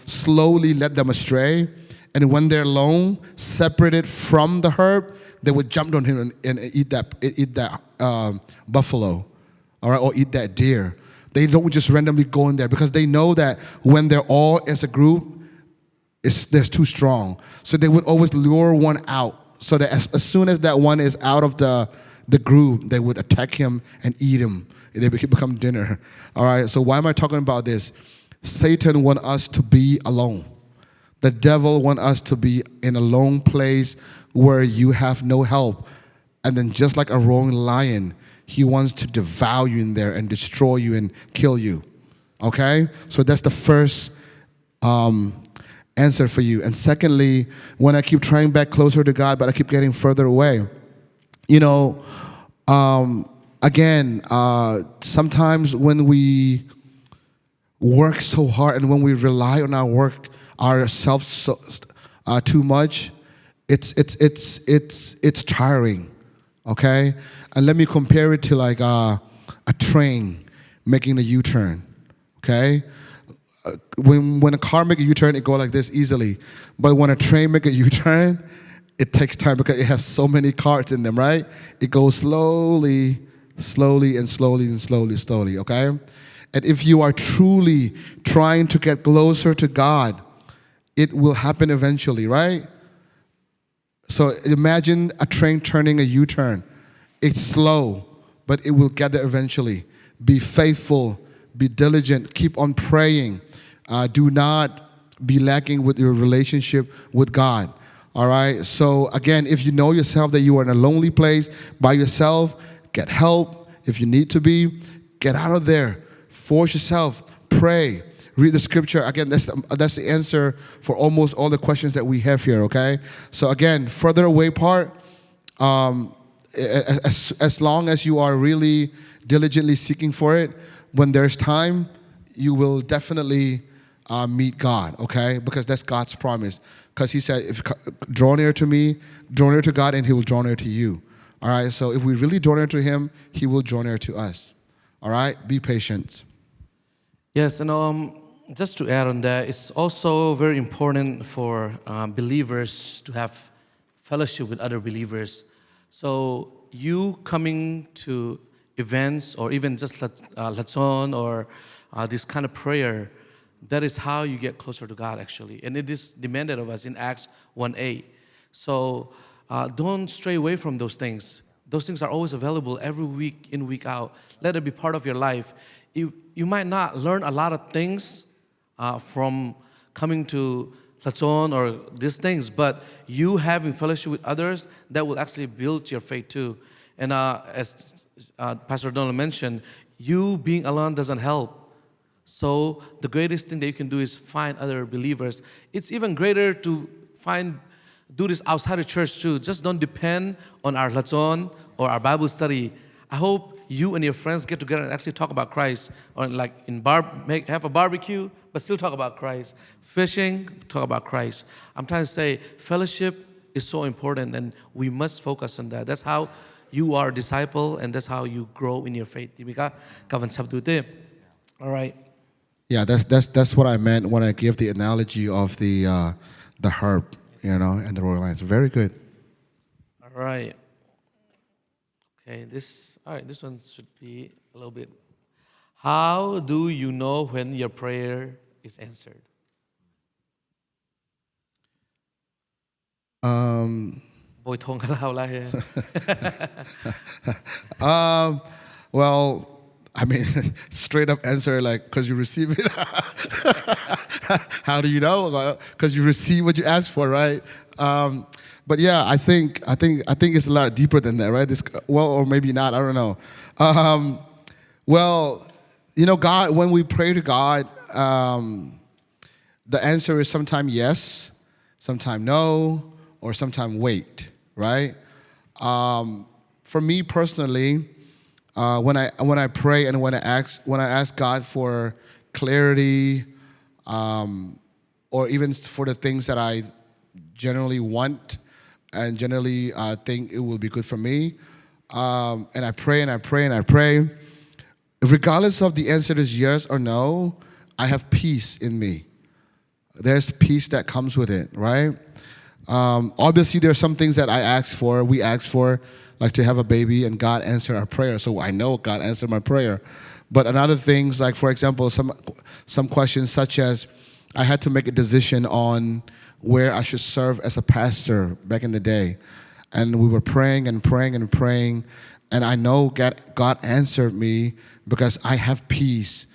slowly let them astray. And when they're alone, separated from the herd, they would jump on him and eat that buffalo, all right, or eat that deer. They don't just randomly go in there because they know that when they're all as a group, they're too strong. So they would always lure one out so that as soon as that one is out of the group, they would attack him and eat him. They become dinner. All right, so why am I talking about this? Satan wants us to be alone. The devil wants us to be in a lone place where you have no help. And then just like a roaring lion, he wants to devour you in there and destroy you and kill you. Okay? So that's the first answer for you. And secondly, when I keep trying back closer to God, but I keep getting further away. Again, sometimes when we work so hard and when we rely on ourselves too much, it's tiring. Okay? And let me compare it to like a train making a U-turn. Okay? When a car makes a U-turn, it goes like this easily. But when a train makes a U-turn, it takes time because it has so many cars in them, right? It goes slowly, okay? And if you are truly trying to get closer to God, it will happen eventually, right? So imagine a train turning a U-turn. It's slow, but it will get there eventually. Be faithful, be diligent, keep on praying. Do not be lacking with your relationship with God. All right? So again, if you know yourself that you are in a lonely place by yourself, get help. If you need to be, get out of there. Force yourself. Pray. Read the scripture. Again, that's the answer for almost all the questions that we have here, okay? So again, further away part, as long as you are really diligently seeking for it, when there's time, you will definitely meet God, okay? Because that's God's promise. Because he said, if draw near to me, draw near to God, and he will draw near to you. All right? So if we really draw near to him, he will draw near to us. All right? Be patient. Yes, and just to add on that, it's also very important for believers to have fellowship with other believers. So you coming to events or even just Latson or this kind of prayer, that is how you get closer to God actually. And it is demanded of us in Acts 1:8. So don't stray away from those things. Those things are always available every week in, week out. Let it be part of your life. You might not learn a lot of things from coming to Latson or these things, but you having fellowship with others, that will actually build your faith too. And as Pastor Donald mentioned, you being alone doesn't help. So the greatest thing that you can do is find other believers. It's even greater to do this outside of church too. Just don't depend on our Latson or our Bible study. I hope you and your friends get together and actually talk about Christ, or like have a barbecue, but still talk about Christ. Fishing, talk about Christ. I'm trying to say fellowship is so important, and we must focus on that. That's how you are a disciple, and that's how you grow in your faith. All right. Yeah, that's what I meant when I gave the analogy of the herb, and the royal lions. Very good. All right. Okay, this one should be a little bit. How do you know when your prayer is answered? Bồi thong cái nào là here? Well, I mean, straight up answer, like, because you receive it. How do you know? Because you receive what you ask for, right? But yeah, I think it's a lot deeper than that, right? Or maybe not. I don't know. Well, you know, God, when we pray to God, the answer is sometime yes, sometime no, or sometime wait, right? For me personally, when I pray and when I ask God for clarity, or even for the things that I generally want and generally think it will be good for me, and I pray and I pray and I pray, regardless of the answer is yes or no, I have peace in me. There's peace that comes with it, right? Obviously, there are some things that we ask for, like to have a baby, and God answered our prayer. So I know God answered my prayer. But another things, like for example, some questions such as I had to make a decision on where I should serve as a pastor back in the day. And we were praying and praying and praying. And I know God answered me because I have peace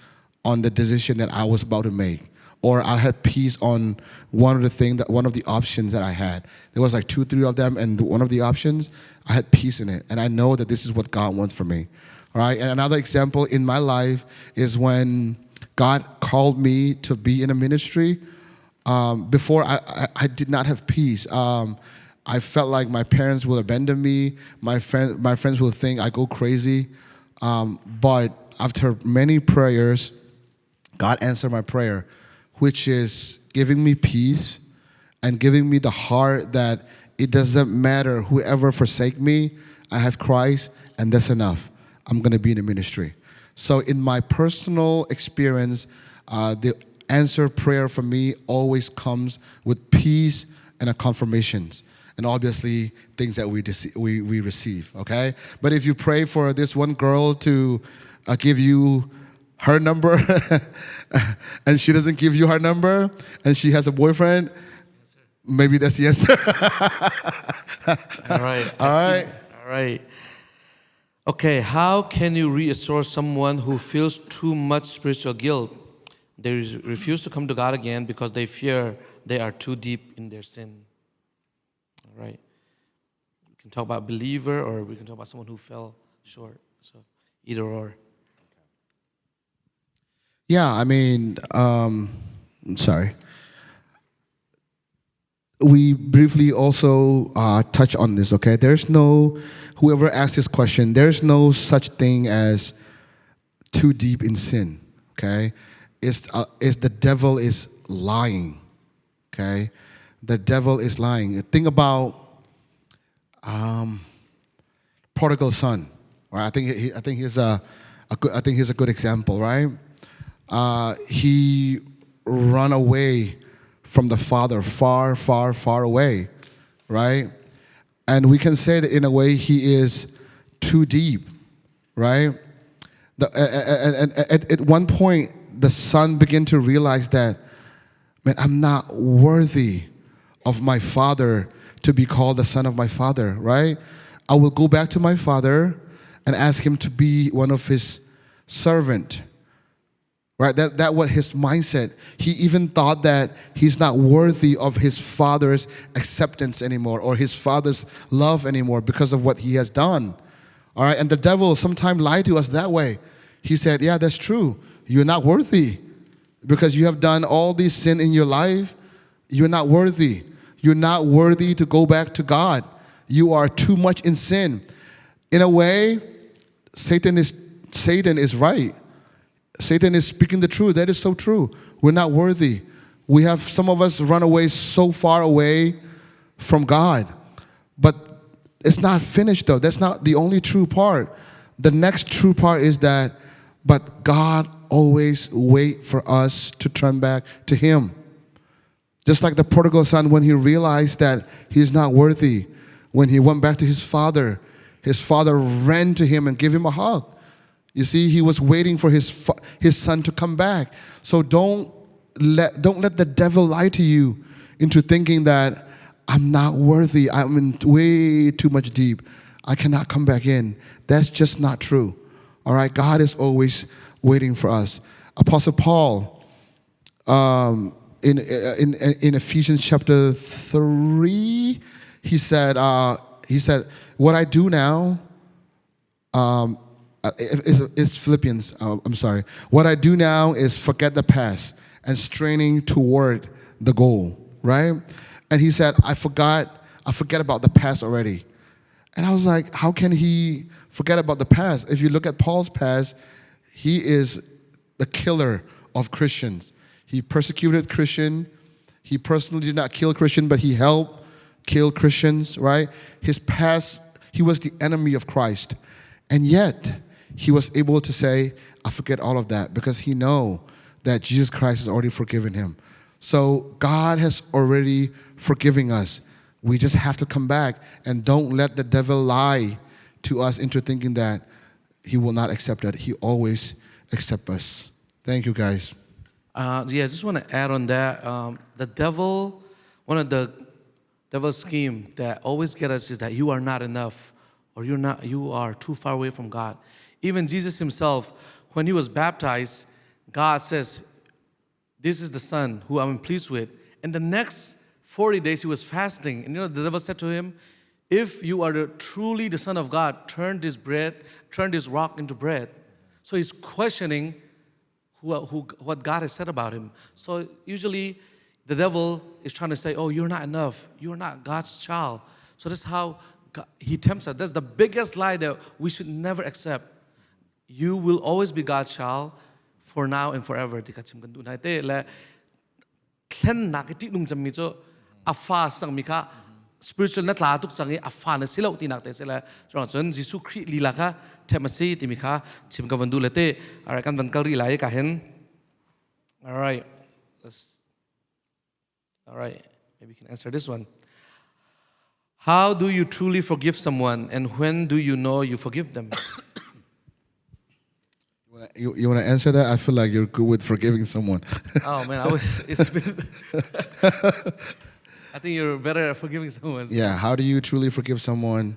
on the decision that I was about to make. Or I had peace on one of the options that I had. There was like 2, 3 of them, and one of the options, I had peace in it. And I know that this is what God wants for me. All right. And another example in my life is when God called me to be in a ministry. Before I did not have peace. I felt like my parents will abandon me. My friends will think I go crazy. But after many prayers, God answered my prayer, which is giving me peace and giving me the heart that it doesn't matter whoever forsake me, I have Christ, and that's enough. I'm going to be in the ministry. So in my personal experience, the answered prayer for me always comes with peace and a confirmations. And obviously, things that we receive, okay? But if you pray for this one girl to give you her number, and she doesn't give you her number, and she has a boyfriend, maybe that's yes. All right. All right. All right. Okay, how can you reassure someone who feels too much spiritual guilt? They refuse to come to God again because they fear they are too deep in their sin. All right. We can talk about believer, or we can talk about someone who fell short. So either or. Yeah, I mean, sorry. We briefly also touch on this, okay? Whoever asked this question, there's no such thing as too deep in sin, okay? It's the devil is lying, okay? The devil is lying. Think about prodigal son, right? I think he's a good example, right? He ran away from the father, far, far, far away, right? And we can say that in a way he is too deep, right? At one point, the son began to realize that, man, I'm not worthy of my father to be called the son of my father, right? I will go back to my father and ask him to be one of his servant. Right, that was his mindset. He even thought that he's not worthy of his father's acceptance anymore, or his father's love anymore, because of what he has done. All right, and the devil sometimes lied to us that way. He said, yeah, that's true. You're not worthy because you have done all this sin in your life. You're not worthy. You're not worthy to go back to God. You are too much in sin. In a way, Satan is right. Satan is speaking the truth. That is so true. We're not worthy. We have, some of us run away so far away from God. But it's not finished though. That's not the only true part. The next true part is that, but God always wait for us to turn back to Him. Just like the prodigal son, when he realized that he's not worthy, when he went back to his father ran to him and gave him a hug. You see, he was waiting for his son to come back. So don't let the devil lie to you into thinking that I'm not worthy. I'm in way too much deep. I cannot come back in. That's just not true. All right, God is always waiting for us. Apostle Paul, in Ephesians chapter 3, he said, "What I do now, it's Philippians. I'm sorry. What I do now is forget the past and straining toward the goal, right? And he said, I forget about the past already. And I was like, how can he forget about the past? If you look at Paul's past, he is the killer of Christians. He persecuted Christian. He personally did not kill Christian, but he helped kill Christians, right? His past, he was the enemy of Christ. And yet, he was able to say, I forget all of that, because he know that Jesus Christ has already forgiven him. So God has already forgiven us. We just have to come back and don't let the devil lie to us into thinking that he will not accept that. He always accepts us. Thank you, guys. I just want to add on that. The devil, one of the devil's scheme that always get us is that you are not enough, or you are too far away from God. Even Jesus himself, when he was baptized, God says, this is the Son who I'm pleased with. And the next 40 days he was fasting. And the devil said to him, if you are truly the Son of God, turn this rock into bread. So he's questioning what God has said about him. So usually the devil is trying to say, oh, you're not enough. You're not God's child. So that's how he tempts us. That's the biggest lie that we should never accept. You will always be God's child for now and forever. Spiritual na tla tuk changi afa na silo ti nak te sela chon Jisu Christ lila ka themasi ti mi kha chim ka vandu lete ara kan van kal ri lai ka hen. All right, maybe you can answer this one. How do you truly forgive someone, and when do you know you forgive them? You want to answer that? I feel like you're good with forgiving someone. Oh man, it's been I think you're better at forgiving someone. Yeah, how do you truly forgive someone,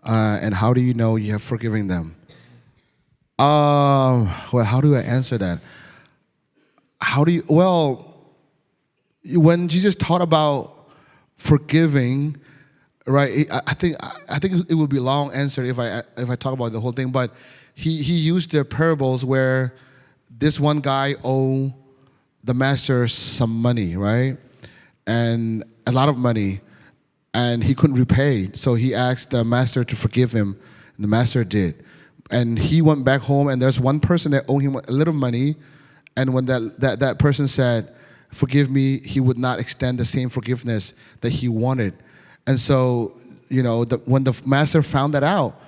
and how do you know you have forgiven them? Well, how do I answer that? When Jesus taught about forgiving, right? I think it would be a long answer if I talk about the whole thing, but he used the parables where this one guy owed the master some money, right? And a lot of money, and he couldn't repay. So he asked the master to forgive him, and the master did. And he went back home, and there's one person that owed him a little money, and when that person said, forgive me, he would not extend the same forgiveness that he wanted. And so, when the master found that out,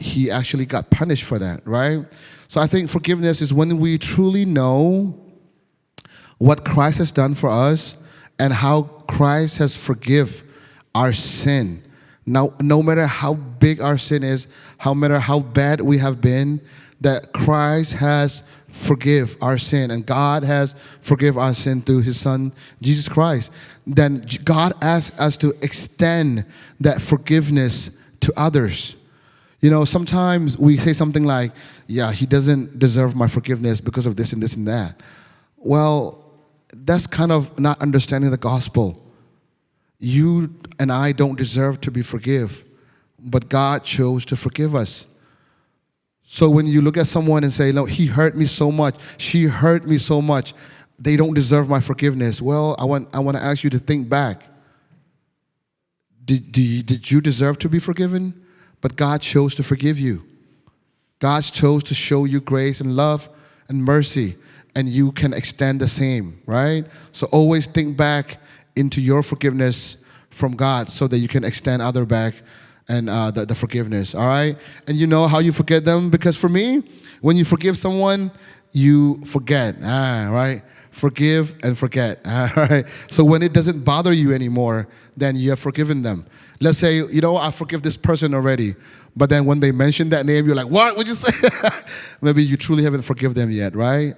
he actually got punished for that, right? So I think forgiveness is when we truly know what Christ has done for us, and how Christ has forgive our sin. Now, no matter how big our sin is, no matter how bad we have been, that Christ has forgive our sin, and God has forgive our sin through his Son, Jesus Christ. Then God asks us to extend that forgiveness to others. Sometimes we say something like, yeah, he doesn't deserve my forgiveness because of this and this and that. Well, that's kind of not understanding the gospel. You and I don't deserve to be forgiven, but God chose to forgive us. So when you look at someone and say, no, he hurt me so much, she hurt me so much, they don't deserve my forgiveness. Well, I want to ask you to think back. Did you deserve to be forgiven? But God chose to forgive you. God chose to show you grace and love and mercy, and you can extend the same, right? So always think back into your forgiveness from God so that you can extend other back and the forgiveness, all right? And you know how you forget them? Because for me, when you forgive someone, you forget, right? Forgive and forget, all right? So when it doesn't bother you anymore, then you have forgiven them. Let's say, I forgive this person already, but then when they mention that name, you're like, what would you say? Maybe you truly haven't forgiven them yet, right?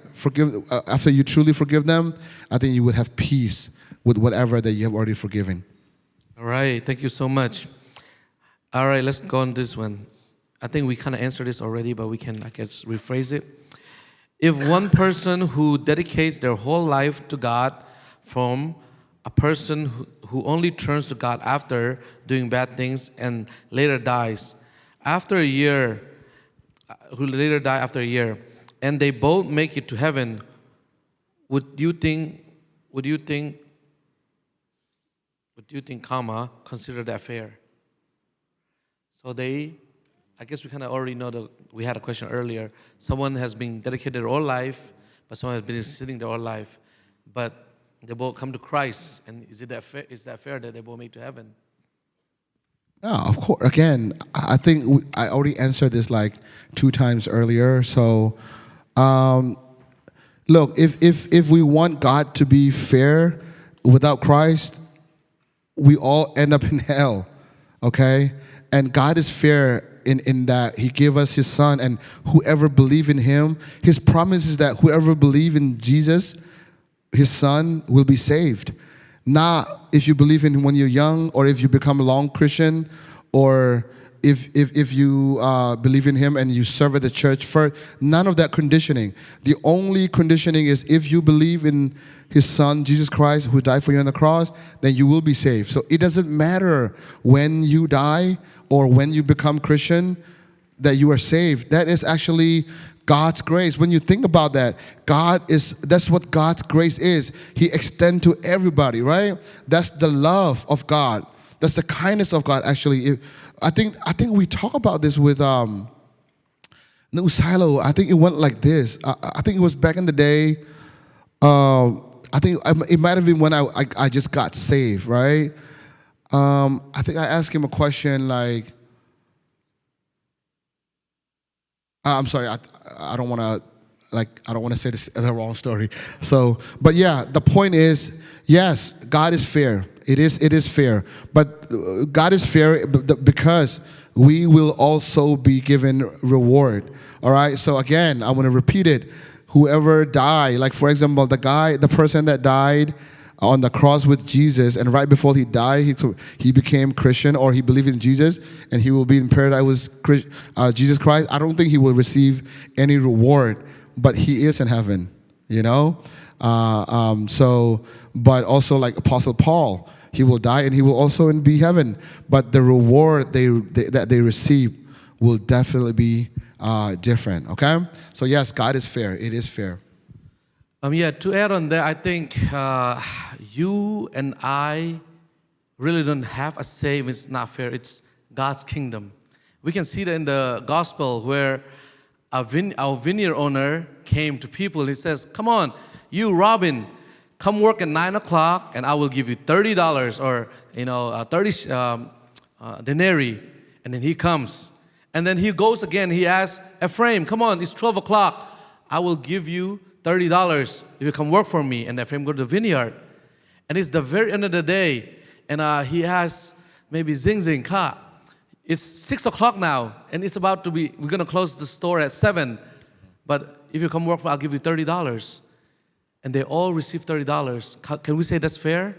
After you truly forgive them, I think you would have peace with whatever that you have already forgiven. All right, thank you so much. All right, let's go on this one. I think we kind of answered this already, but we can, I guess, rephrase it. If one person who dedicates their whole life to God from a person who only turns to God after doing bad things and later dies, after a year, who later die after a year, and they both make it to heaven, would you think, comma, consider that fair? So I guess we kind of already know we had a question earlier. Someone has been dedicated their whole life, but someone has been sitting their whole life. But they both come to Christ, and is that fair that they both make to heaven? Yeah, of course. Again, I think I already answered this like 2 times earlier. So, look, if we want God to be fair without Christ, we all end up in hell, okay? And God is fair in that He gave us His Son, and whoever believe in Him, His promise is that whoever believe in Jesus, His Son, will be saved. Not if you believe in Him when you're young, or if you become a long Christian, or if you believe in Him and you serve at the church first. None of that conditioning. The only conditioning is if you believe in His Son, Jesus Christ, who died for you on the cross, then you will be saved. So it doesn't matter when you die or when you become Christian that you are saved. That is actually God's grace. When you think about that, that's what God's grace is. He extends to everybody, right? That's the love of God. That's the kindness of God, actually. I think we talk about this with New Silo. I think it went like this. I think it was back in the day. I think it might have been when I just got saved, right? I think I asked him a question like, I'm sorry, I don't want to say this the wrong story. So, but yeah, the point is, yes, God is fair. It is fair, but God is fair because we will also be given reward. All right. So again, I want to repeat it. Whoever died, like for example, the person that died on the cross with Jesus, and right before he died, he became Christian, or he believed in Jesus, and he will be in paradise with Jesus Christ. I don't think he will receive any reward, but he is in heaven, you know? But also like Apostle Paul, he will die and he will also be heaven, but the reward that they receive will definitely be different, okay? So yes, God is fair. It is fair. To add on that, I think you and I really don't have a say if it's not fair. It's God's kingdom. We can see that in the gospel where our vineyard owner came to people. He says, come on, you Robin, come work at 9 o'clock and I will give you $30 or 30 denarii. And then he comes. And then he goes again. He asks, Ephraim, come on, it's 12 o'clock. I will give you $30 if you come work for me. And Ephraim go to the vineyard. And it's the very end of the day. And he has maybe zing ka. It's 6 o'clock now. And it's about to be, we're going to close the store at 7. But if you come work for me, I'll give you $30. And they all receive $30. Can we say that's fair?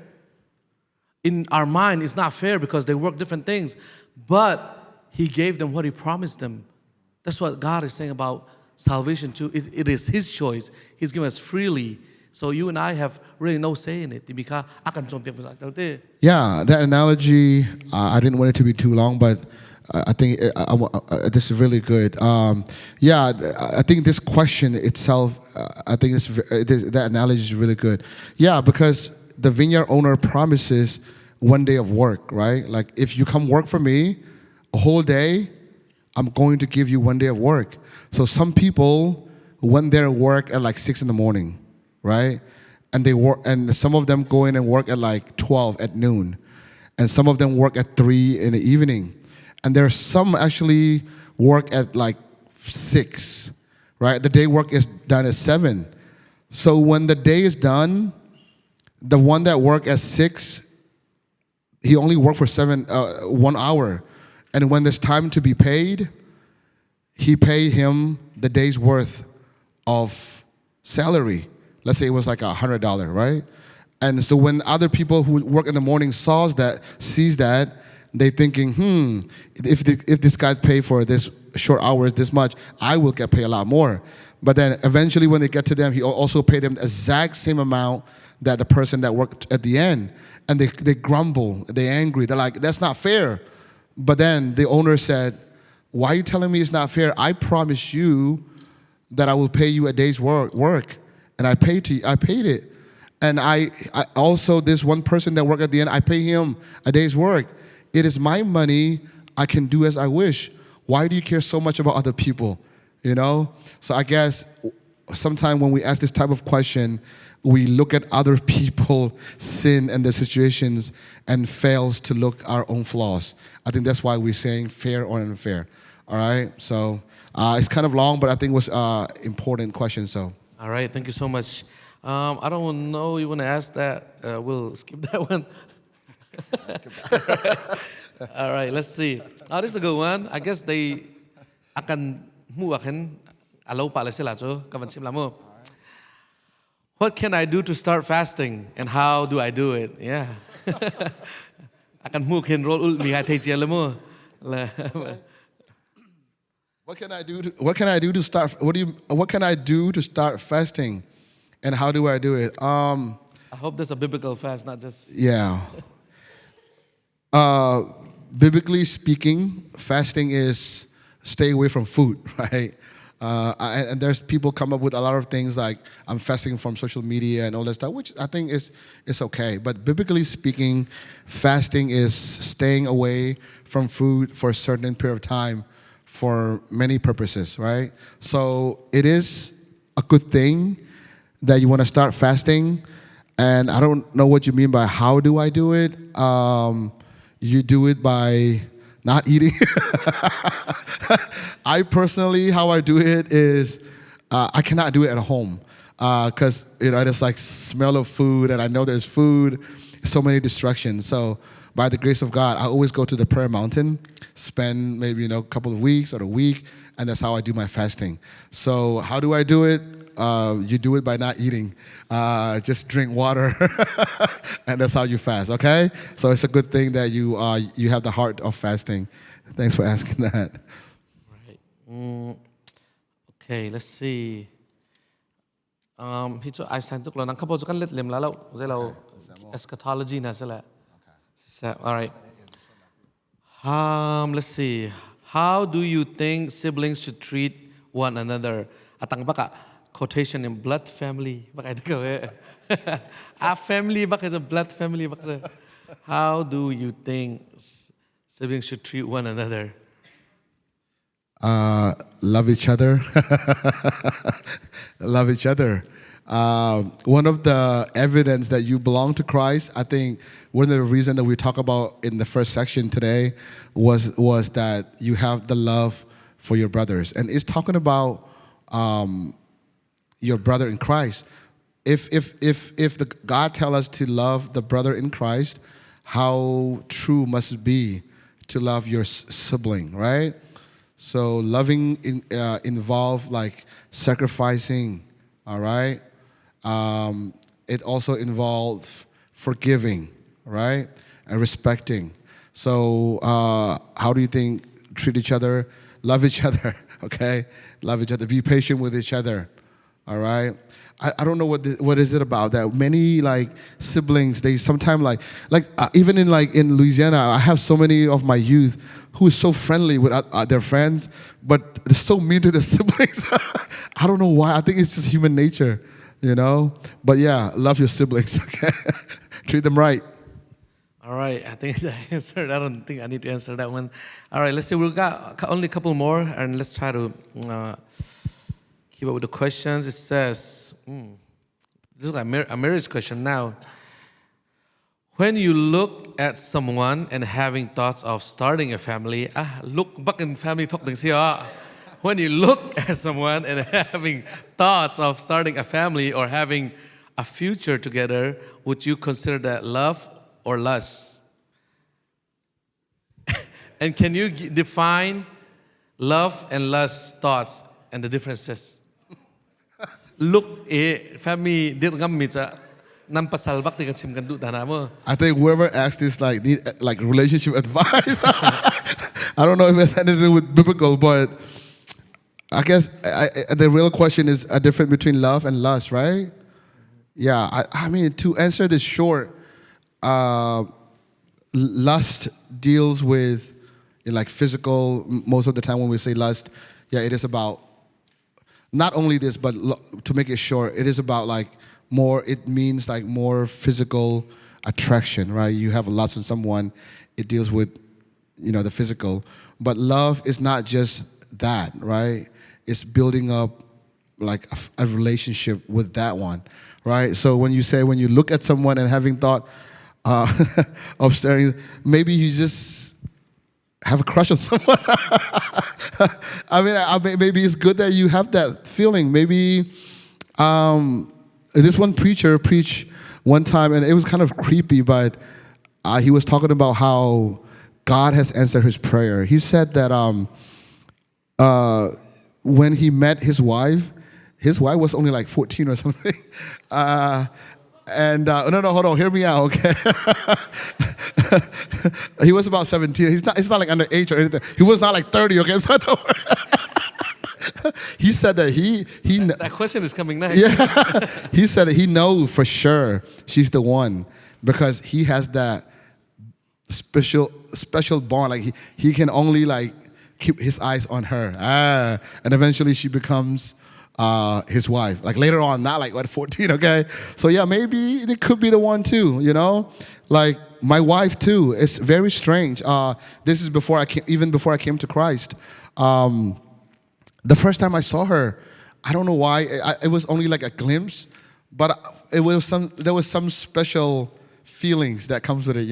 In our mind, it's not fair because they work different things. But He gave them what He promised them. That's what God is saying about salvation too. It is His choice. He's given us freely. So you and I have really no say in it. Yeah, that analogy, I didn't want it to be too long, but I think this is really good. I think this question itself, I think that analogy is really good. Yeah, because the vineyard owner promises one day of work, right? Like if you come work for me a whole day, I'm going to give you one day of work. So some people went there to work at like 6 in the morning, right? And they work, and some of them go in and work at like 12 at noon, and some of them work at 3 in the evening, and there are some actually work at like 6, right? The day work is done at 7. So when the day is done, the one that worked at 6, he only worked for 1 hour. And when there's time to be paid, he paid him the day's worth of salary. Let's say it was like $100, right? And so when other people who work in the morning sees that, they thinking, if this guy paid for this short hours this much, I will get paid a lot more. But then eventually when they get to them, he also paid them the exact same amount that the person that worked at the end. And they grumble, they're angry, they're like, that's not fair. But then the owner said, Why are you telling me it's not fair? I promise you that I will pay you a day's work. And I paid it. And I also, this one person that worked at the end, I pay him a day's work. It is my money. I can do as I wish. Why do you care so much about other people? You know? So I guess sometimes when we ask this type of question, we look at other people sin and their situations and fails to look our own flaws. I think that's why we're saying fair or unfair. All right? So it's kind of long, but I think it was an important question. So. All right, thank you so much. I don't know you want to ask that. We'll skip that one. All right, let's see. Oh, this is a good one. I guess they akan muakan alaw pala sila so kavansim mo. What can I do to start fasting and how do I do it? Yeah. Akan mukin roll ul mi hatay siya mo. What can I do to start fasting, and how do I do it? I hope there's a biblical fast, not just. Yeah. Biblically speaking, fasting is stay away from food, right? And there's people come up with a lot of things like I'm fasting from social media and all that stuff, which I think is okay. But biblically speaking, fasting is staying away from food for a certain period of time for many purposes, right? So it is a good thing that you want to start fasting. And I don't know what you mean by how do I do it. You do it by not eating. I personally, how I do it is I cannot do it at home because there's like smell of food and I know there's food, so many distractions. So by the grace of God, I always go to the prayer mountain, spend maybe a couple of weeks or a week, and that's how I do my fasting. So how do I do it? You do it by not eating. Just drink water, and that's how you fast. Okay, so it's a good thing that you have the heart of fasting. Thanks for asking that. Right. Okay, let's see. พี่โจไอซ์ทุกเรานั่งข้าพเจ้ากันเล็ดเล่มแล้วเรา eschatology นะใช่ไหม All right. Let's see. How do you think siblings should treat one another? Atang baka quotation in blood family. Baka ito ko family baka sa blood family baka. How do you think siblings should treat one another? Love each other. Love each other. One of the evidence that you belong to Christ, I think one of the reasons that we talk about in the first section today was that you have the love for your brothers. And it's talking about your brother in Christ. If the God tell us to love the brother in Christ, how true must it be to love your sibling, right? So loving involve like sacrificing, all right? It also involves forgiving, right? And respecting. So how do you think treat each other? Love each other, okay? Love each other. Be patient with each other, all right? I don't know what is it about that many like siblings, they sometimes even in Louisiana, I have so many of my youth who is so friendly with their friends, but they're so mean to their siblings. I don't know why. I think it's just human nature, But yeah, love your siblings, okay? Treat them right. All right, I think I answered. I don't think I need to answer that one. All right, let's see. We've got only a couple more, and let's try to keep up with the questions. It says, this is like a marriage question now. When you look at someone and having thoughts of starting a family, look back in family talk things here. When you look at someone and having thoughts of starting a family or having a future together, would you consider that love or lust? And can you define love and lust thoughts and the differences? Look, family did ngam mi cha nam pasal bak ti sim kan du dana mo. I think whoever asked this need relationship advice. I don't know if it has anything to do with biblical, but I guess the real question is a difference between love and lust, right? Yeah, I mean, to answer this short, lust deals with in like physical. Most of the time when we say lust, yeah, it is about not only this, but to make it short, it is about like more. It means like more physical attraction, right? You have a lust on someone, it deals with, the physical. But love is not just that, right? It's building up like a relationship with that one, right? So when you look at someone and having thought of staring, maybe you just have a crush on someone. I mean, maybe it's good that you have that feeling. Maybe this one preacher preached one time, and it was kind of creepy, but he was talking about how God has answered his prayer. He said that when he met his wife was only like 14 or something. No, hold on, hear me out, okay? He was about 17. It's not like underage or anything. He was not like 30, okay? So don't worry. He said that That question is coming next. Yeah, he said that he knows for sure she's the one because he has that special bond. Like he can only like keep his eyes on her. And eventually she becomes his wife. Like later on, not like 14, okay? So yeah, maybe it could be the one too, Like my wife too. It's very strange. This is before I came to Christ. The first time I saw her, I don't know why. It was only like a glimpse, but there was some special feelings that comes with it,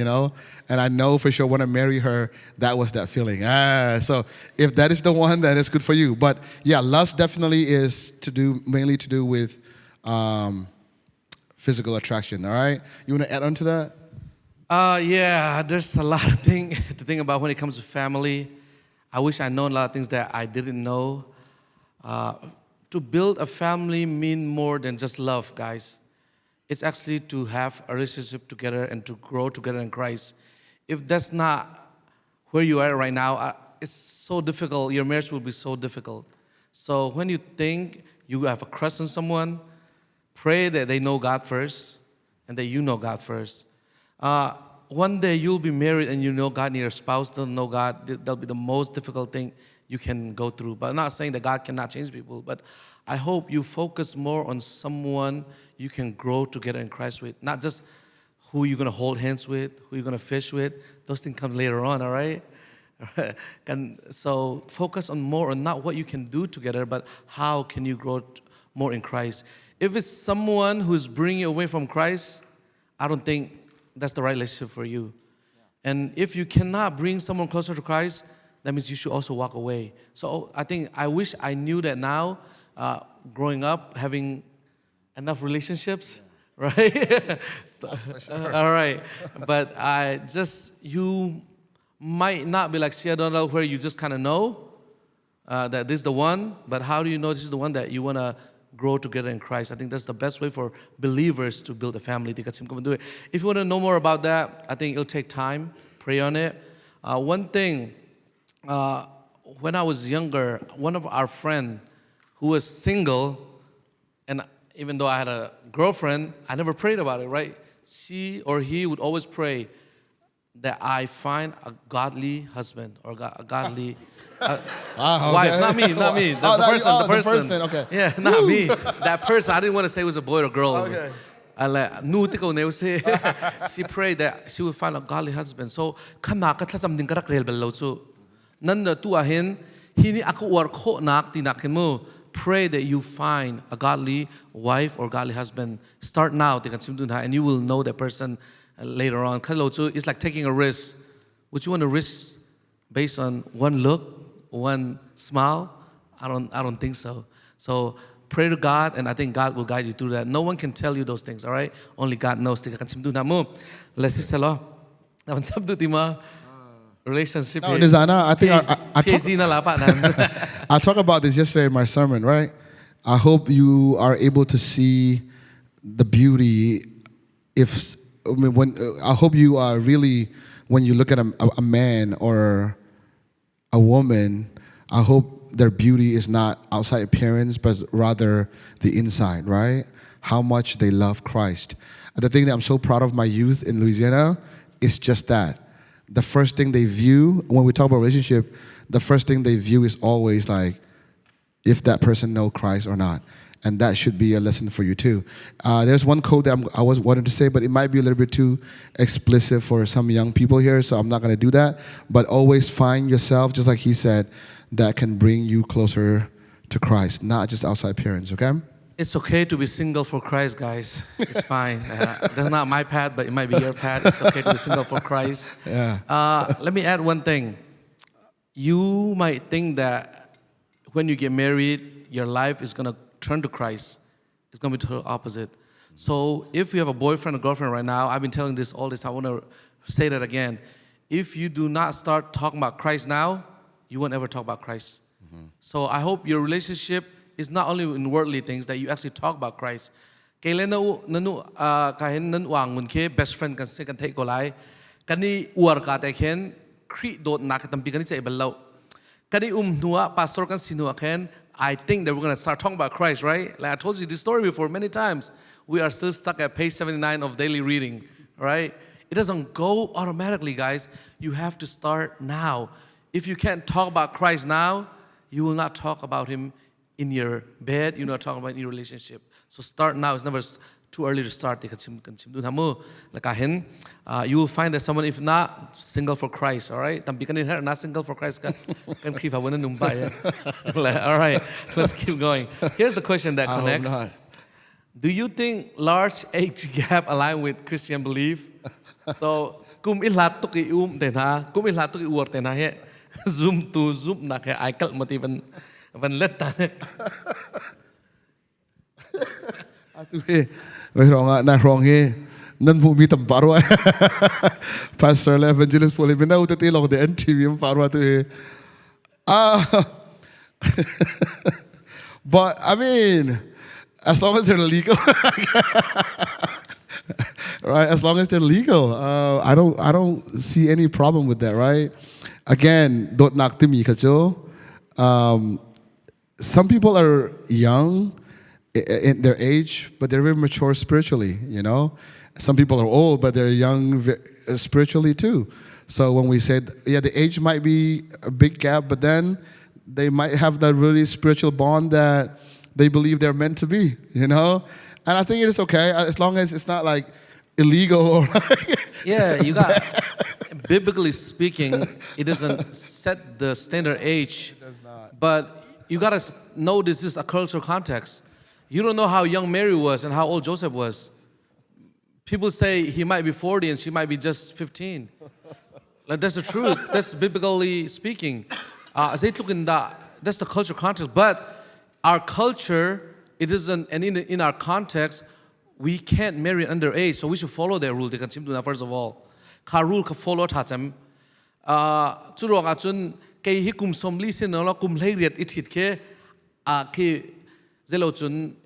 And I know for sure when I marry her, that was that feeling. So if that is the one, then it's good for you. But yeah, lust definitely is mainly to do with physical attraction. All right, you want to add on to that? Yeah, there's a lot of things to think about when it comes to family. I wish I known a lot of things that I didn't know. To build a family mean more than just love, guys. It's actually to have a relationship together and to grow together in Christ. If that's not where you are right now, it's so difficult. Your marriage will be so difficult. So when you think you have a crush on someone, pray that they know God first and that you know God first. One day you'll be married and you know God and your spouse doesn't know God. That'll be the most difficult thing you can go through. But I'm not saying that God cannot change people, but I hope you focus more on someone you can grow together in Christ with. Not just who you're going to hold hands with, who you're going to fish with. Those things come later on, all right? And so focus on more on not what you can do together, but how can you grow more in Christ. If it's someone who's bringing you away from Christ, I don't think that's the right relationship for you. And if you cannot bring someone closer to Christ, that means you should also walk away. So I wish I knew that now, growing up, having enough relationships, right? For sure. All right. But you might not be like Sia Donald where you just kind of know that this is the one, but how do you know this is the one that you want to grow together in Christ? I think that's the best way for believers to build a family. If you want to know more about that, I think it'll take time. Pray on it. One thing, when I was younger, one of our friends who was single, and even though I had a girlfriend, I never prayed about it, right? She or he would always pray that I find a godly husband or a godly wife. Not me. The person. Okay. Yeah, not me. That person. I didn't want to say it was a boy or girl. Okay. She prayed that she would find a godly husband. So, Nanda tu ahin hini aku war kho nak tinakin mo. Pray that you find a godly wife or godly husband. Start now, and you will know that person later on. It's like taking a risk. Would you want to risk based on one look, one smile? I don't think so. So pray to God, and I think God will guide you through that. No one can tell you those things, all right? Only God knows. Let's see, relationship. No, Nizana, I think I talked about this yesterday in my sermon, right? I hope you are able to see the beauty. I hope you are really, when you look at a man or a woman, I hope their beauty is not outside appearance, but rather the inside, right? How much they love Christ. And the thing that I'm so proud of my youth in Louisiana is just that. the first thing they view when we talk about relationship, the first thing they view is always like if that person know Christ or not. And that should be a lesson for you too. There's one quote that I was wanting to say, but it might be a little bit too explicit for some young people here, so I'm not going to do that. But always find yourself, just like he said, that can bring you closer to Christ, not just outside appearance, okay? It's okay to be single for Christ, guys. It's fine. That's not my path, but it might be your path. It's okay to be single for Christ. Yeah. Let me add one thing. You might think that when you get married, your life is going to turn to Christ. It's going to be the opposite. So if you have a boyfriend or girlfriend right now, I've been telling this all this, I want to say that again. If you do not start talking about Christ now, you won't ever talk about Christ. So I hope your relationship is not only in worldly things, that you actually talk about Christ. Kailan nanu kahin nan wang mun ke best friend kan se kan thai ko lai kani uar ka ta khen khri dot na katam pi kani chai ballo kani nuwa pastor kan sinua khen I think that we're going to start talking about Christ, right? Like I told you this story before many times. We are still stuck at page 79 of daily reading, right? It doesn't go automatically, guys. You have to start now. If you can't talk about Christ now, you will not talk about Him in your bed. You're not talking about in your relationship. So start now. It's never too early to start. You will find that someone, if not single for Christ, all right? Not single for Christ. All right, let's keep going. Here's the question that connects. Do you think large age gap align with Christian belief? So, kum ilat to ki tena, kum ilat to ki uor tena he, zoom to zoom na ke aikal mati van let tane. Wrong here. Nan bumi tam parwa. Pastor evangelist poli bina utate long the NTV parwa to but I mean, as long as they're legal, right? As long as they're legal, I don't see any problem with that, right? Again, don't knock to me, kacho. Some people are young in their age, but they're very mature spiritually, you know. Some people are old, but they're young spiritually too. So when we said, yeah, the age might be a big gap, but then they might have that really spiritual bond that they believe they're meant to be, you know. And I think it is okay as long as it's not like illegal or yeah, you got. Biblically speaking, it doesn't set the standard age. It does not. But you gotta know this is a cultural context. You don't know how young Mary was and how old Joseph was. People say he might be 40 and she might be just 15. Like that's the truth. That's biblically speaking. That's the cultural context. But our culture, it isn't, and in our context, we can't marry underage. So we should follow their rule. They can seem to know first of all. Ka rule ka follow thatem. Churong achun kay hi kum somli sin no kum leiriat ithit ke ki zelo chun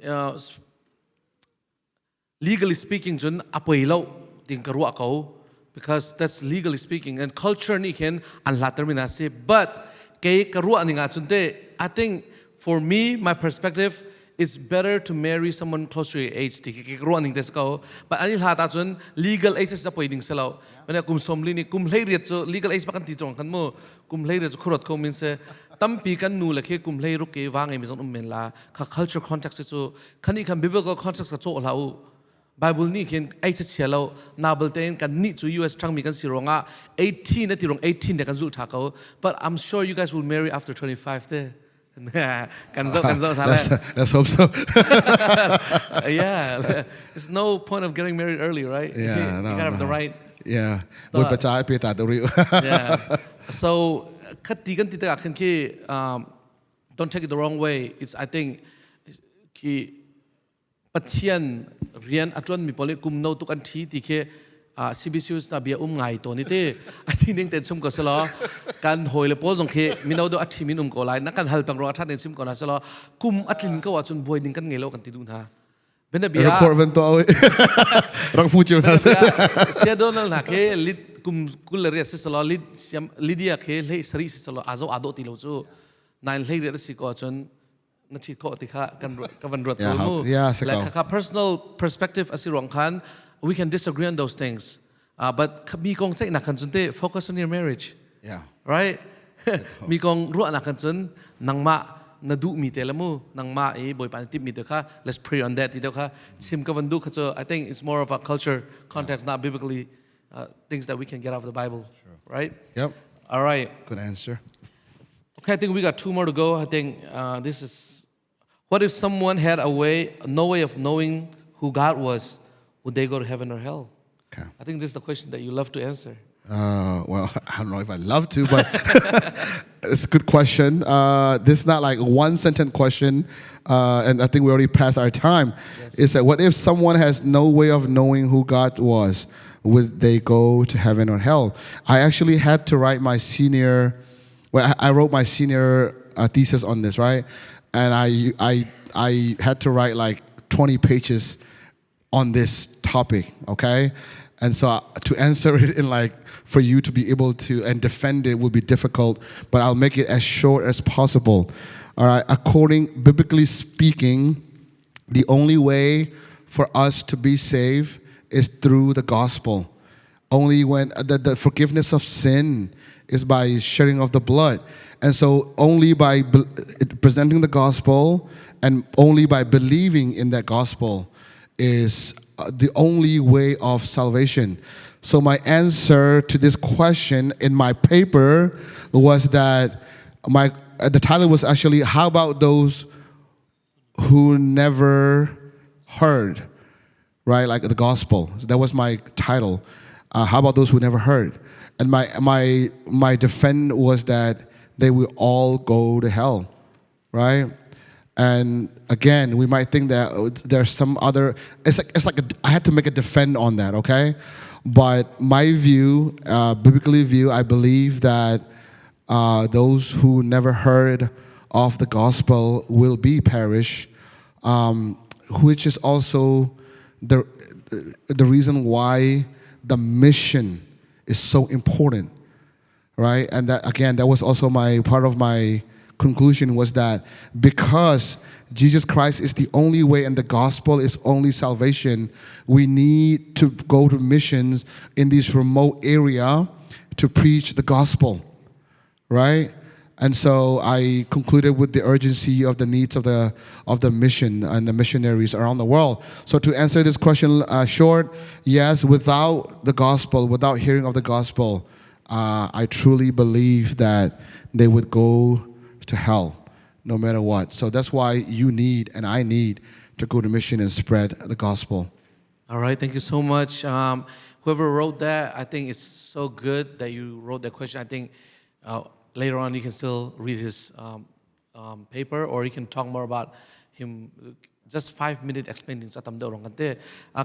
legally speaking chun apoilo ding karua ko because that's legally speaking and culture ni ken an la termina se but kay karua ni nga chun te I think for me my perspective it's better to marry someone close to your age. But anil hata chun legal age is apoy ding selaw. When kum somli ni kum leiriat so legal age bakan ti chong kan mo kum leiriat so khurot ko min se tampi kan nu lakhe kum lei ru ke wangai mi jong men la ka culture context so khani kham biblical context ka cho lau Bible ni ken age chelo nabel ten kan ni chu US trang mi kan sironga 18 na ti rong 18 de kan zu tha ko but I'm sure you guys will marry after 25 there. Let's hope so. Yeah, there's no point of getting married early, right? Yeah, you gotta have the right. Yeah, yeah. So, don't take it the wrong way. It's I think ki pathian rian atron mi pole kum no tu kan thi ti ke CBCus na bia ngai to ni te asining ten sum ko selo kan hoile po jong khe minau do athi minum ko lai na kan hal pang ro atha ten sim ko na selo kum atlin ko achun boy ning kan ngelo kan ti dun ha bena bia record to awe rang puchu na sia donal na ke lit kum kulare selo lit lidia ke le sari selo azo ado ti lo chu nine le re si ko achun na chi ko ti kha kan van rot to like ka personal perspective asirong khan we can disagree on those things. but mi kong sa inakan chunte focus on your marriage. Yeah. Right? Mi kong ruwa nakan chun nang ma nadu mi telamu nang ma boy panitip mi ka. Let's pray on that. Ka sim ka vandu ka cho. I think it's more of a culture context, not biblically things that we can get out of the Bible. Right? Yep. All right. Good answer. Okay, I think we got 2 more to go. I think this is, what if someone had no way of knowing who God was? Would they go to heaven or hell? Okay. I think this is the question that you love to answer. Well, I don't know if I love to, but it's a good question. This is not like a one-sentence question, and I think we already passed our time. Yes. It's that what if someone has no way of knowing who God was? Would they go to heaven or hell? I actually had to write my senior. Well, I wrote my senior thesis on this, right? And I had to write like 20 pages on this topic, okay? And so to answer it in like, for you to be able to and defend it will be difficult, but I'll make it as short as possible. All right, biblically speaking, the only way for us to be saved is through the gospel. Only when the forgiveness of sin is by shedding of the blood. And so only by presenting the gospel and only by believing in that gospel is the only way of salvation. So my answer to this question in my paper was that the title was actually, how about those who never heard, right? Like the gospel. So that was my title. How about those who never heard? And my defense was that they will all go to hell, right? And again, we might think that there's some other. It's like I had to make a defense on that, okay? But my view, biblically view, I believe that those who never heard of the gospel will be perish, which is also the reason why the mission is so important, right? And that again, that was also part of my conclusion was that because Jesus Christ is the only way and the gospel is only salvation, we need to go to missions in this remote area to preach the gospel, right? And so I concluded with the urgency of the needs of the mission and the missionaries around the world. So to answer this question short, yes, without the gospel, without hearing of the gospel, I truly believe that they would go to hell no matter what. So that's why you need and I need to go to mission and spread the gospel. All right, thank you so much. Whoever wrote that, I think it's so good that you wrote that question. I think later on you can still read his paper, or you can talk more about him. Just 5-minute explaining sa tamda orang kante.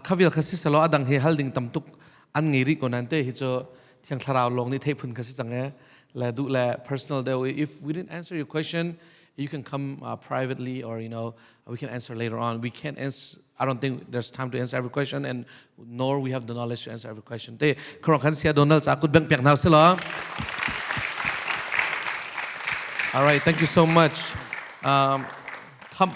Kavil kasi salo adang he halding tamtuk an ngiri ko nante hicho tiang tharao long ni thepun kasi change la du la personal day. If we didn't answer your question, you can come privately, or we can answer later on. We can't answer. I don't think there's time to answer every question, and nor we have the knowledge to answer every question. Te karong kan sia Donald sa akut bang piak na sila. All right, thank you so much. Come,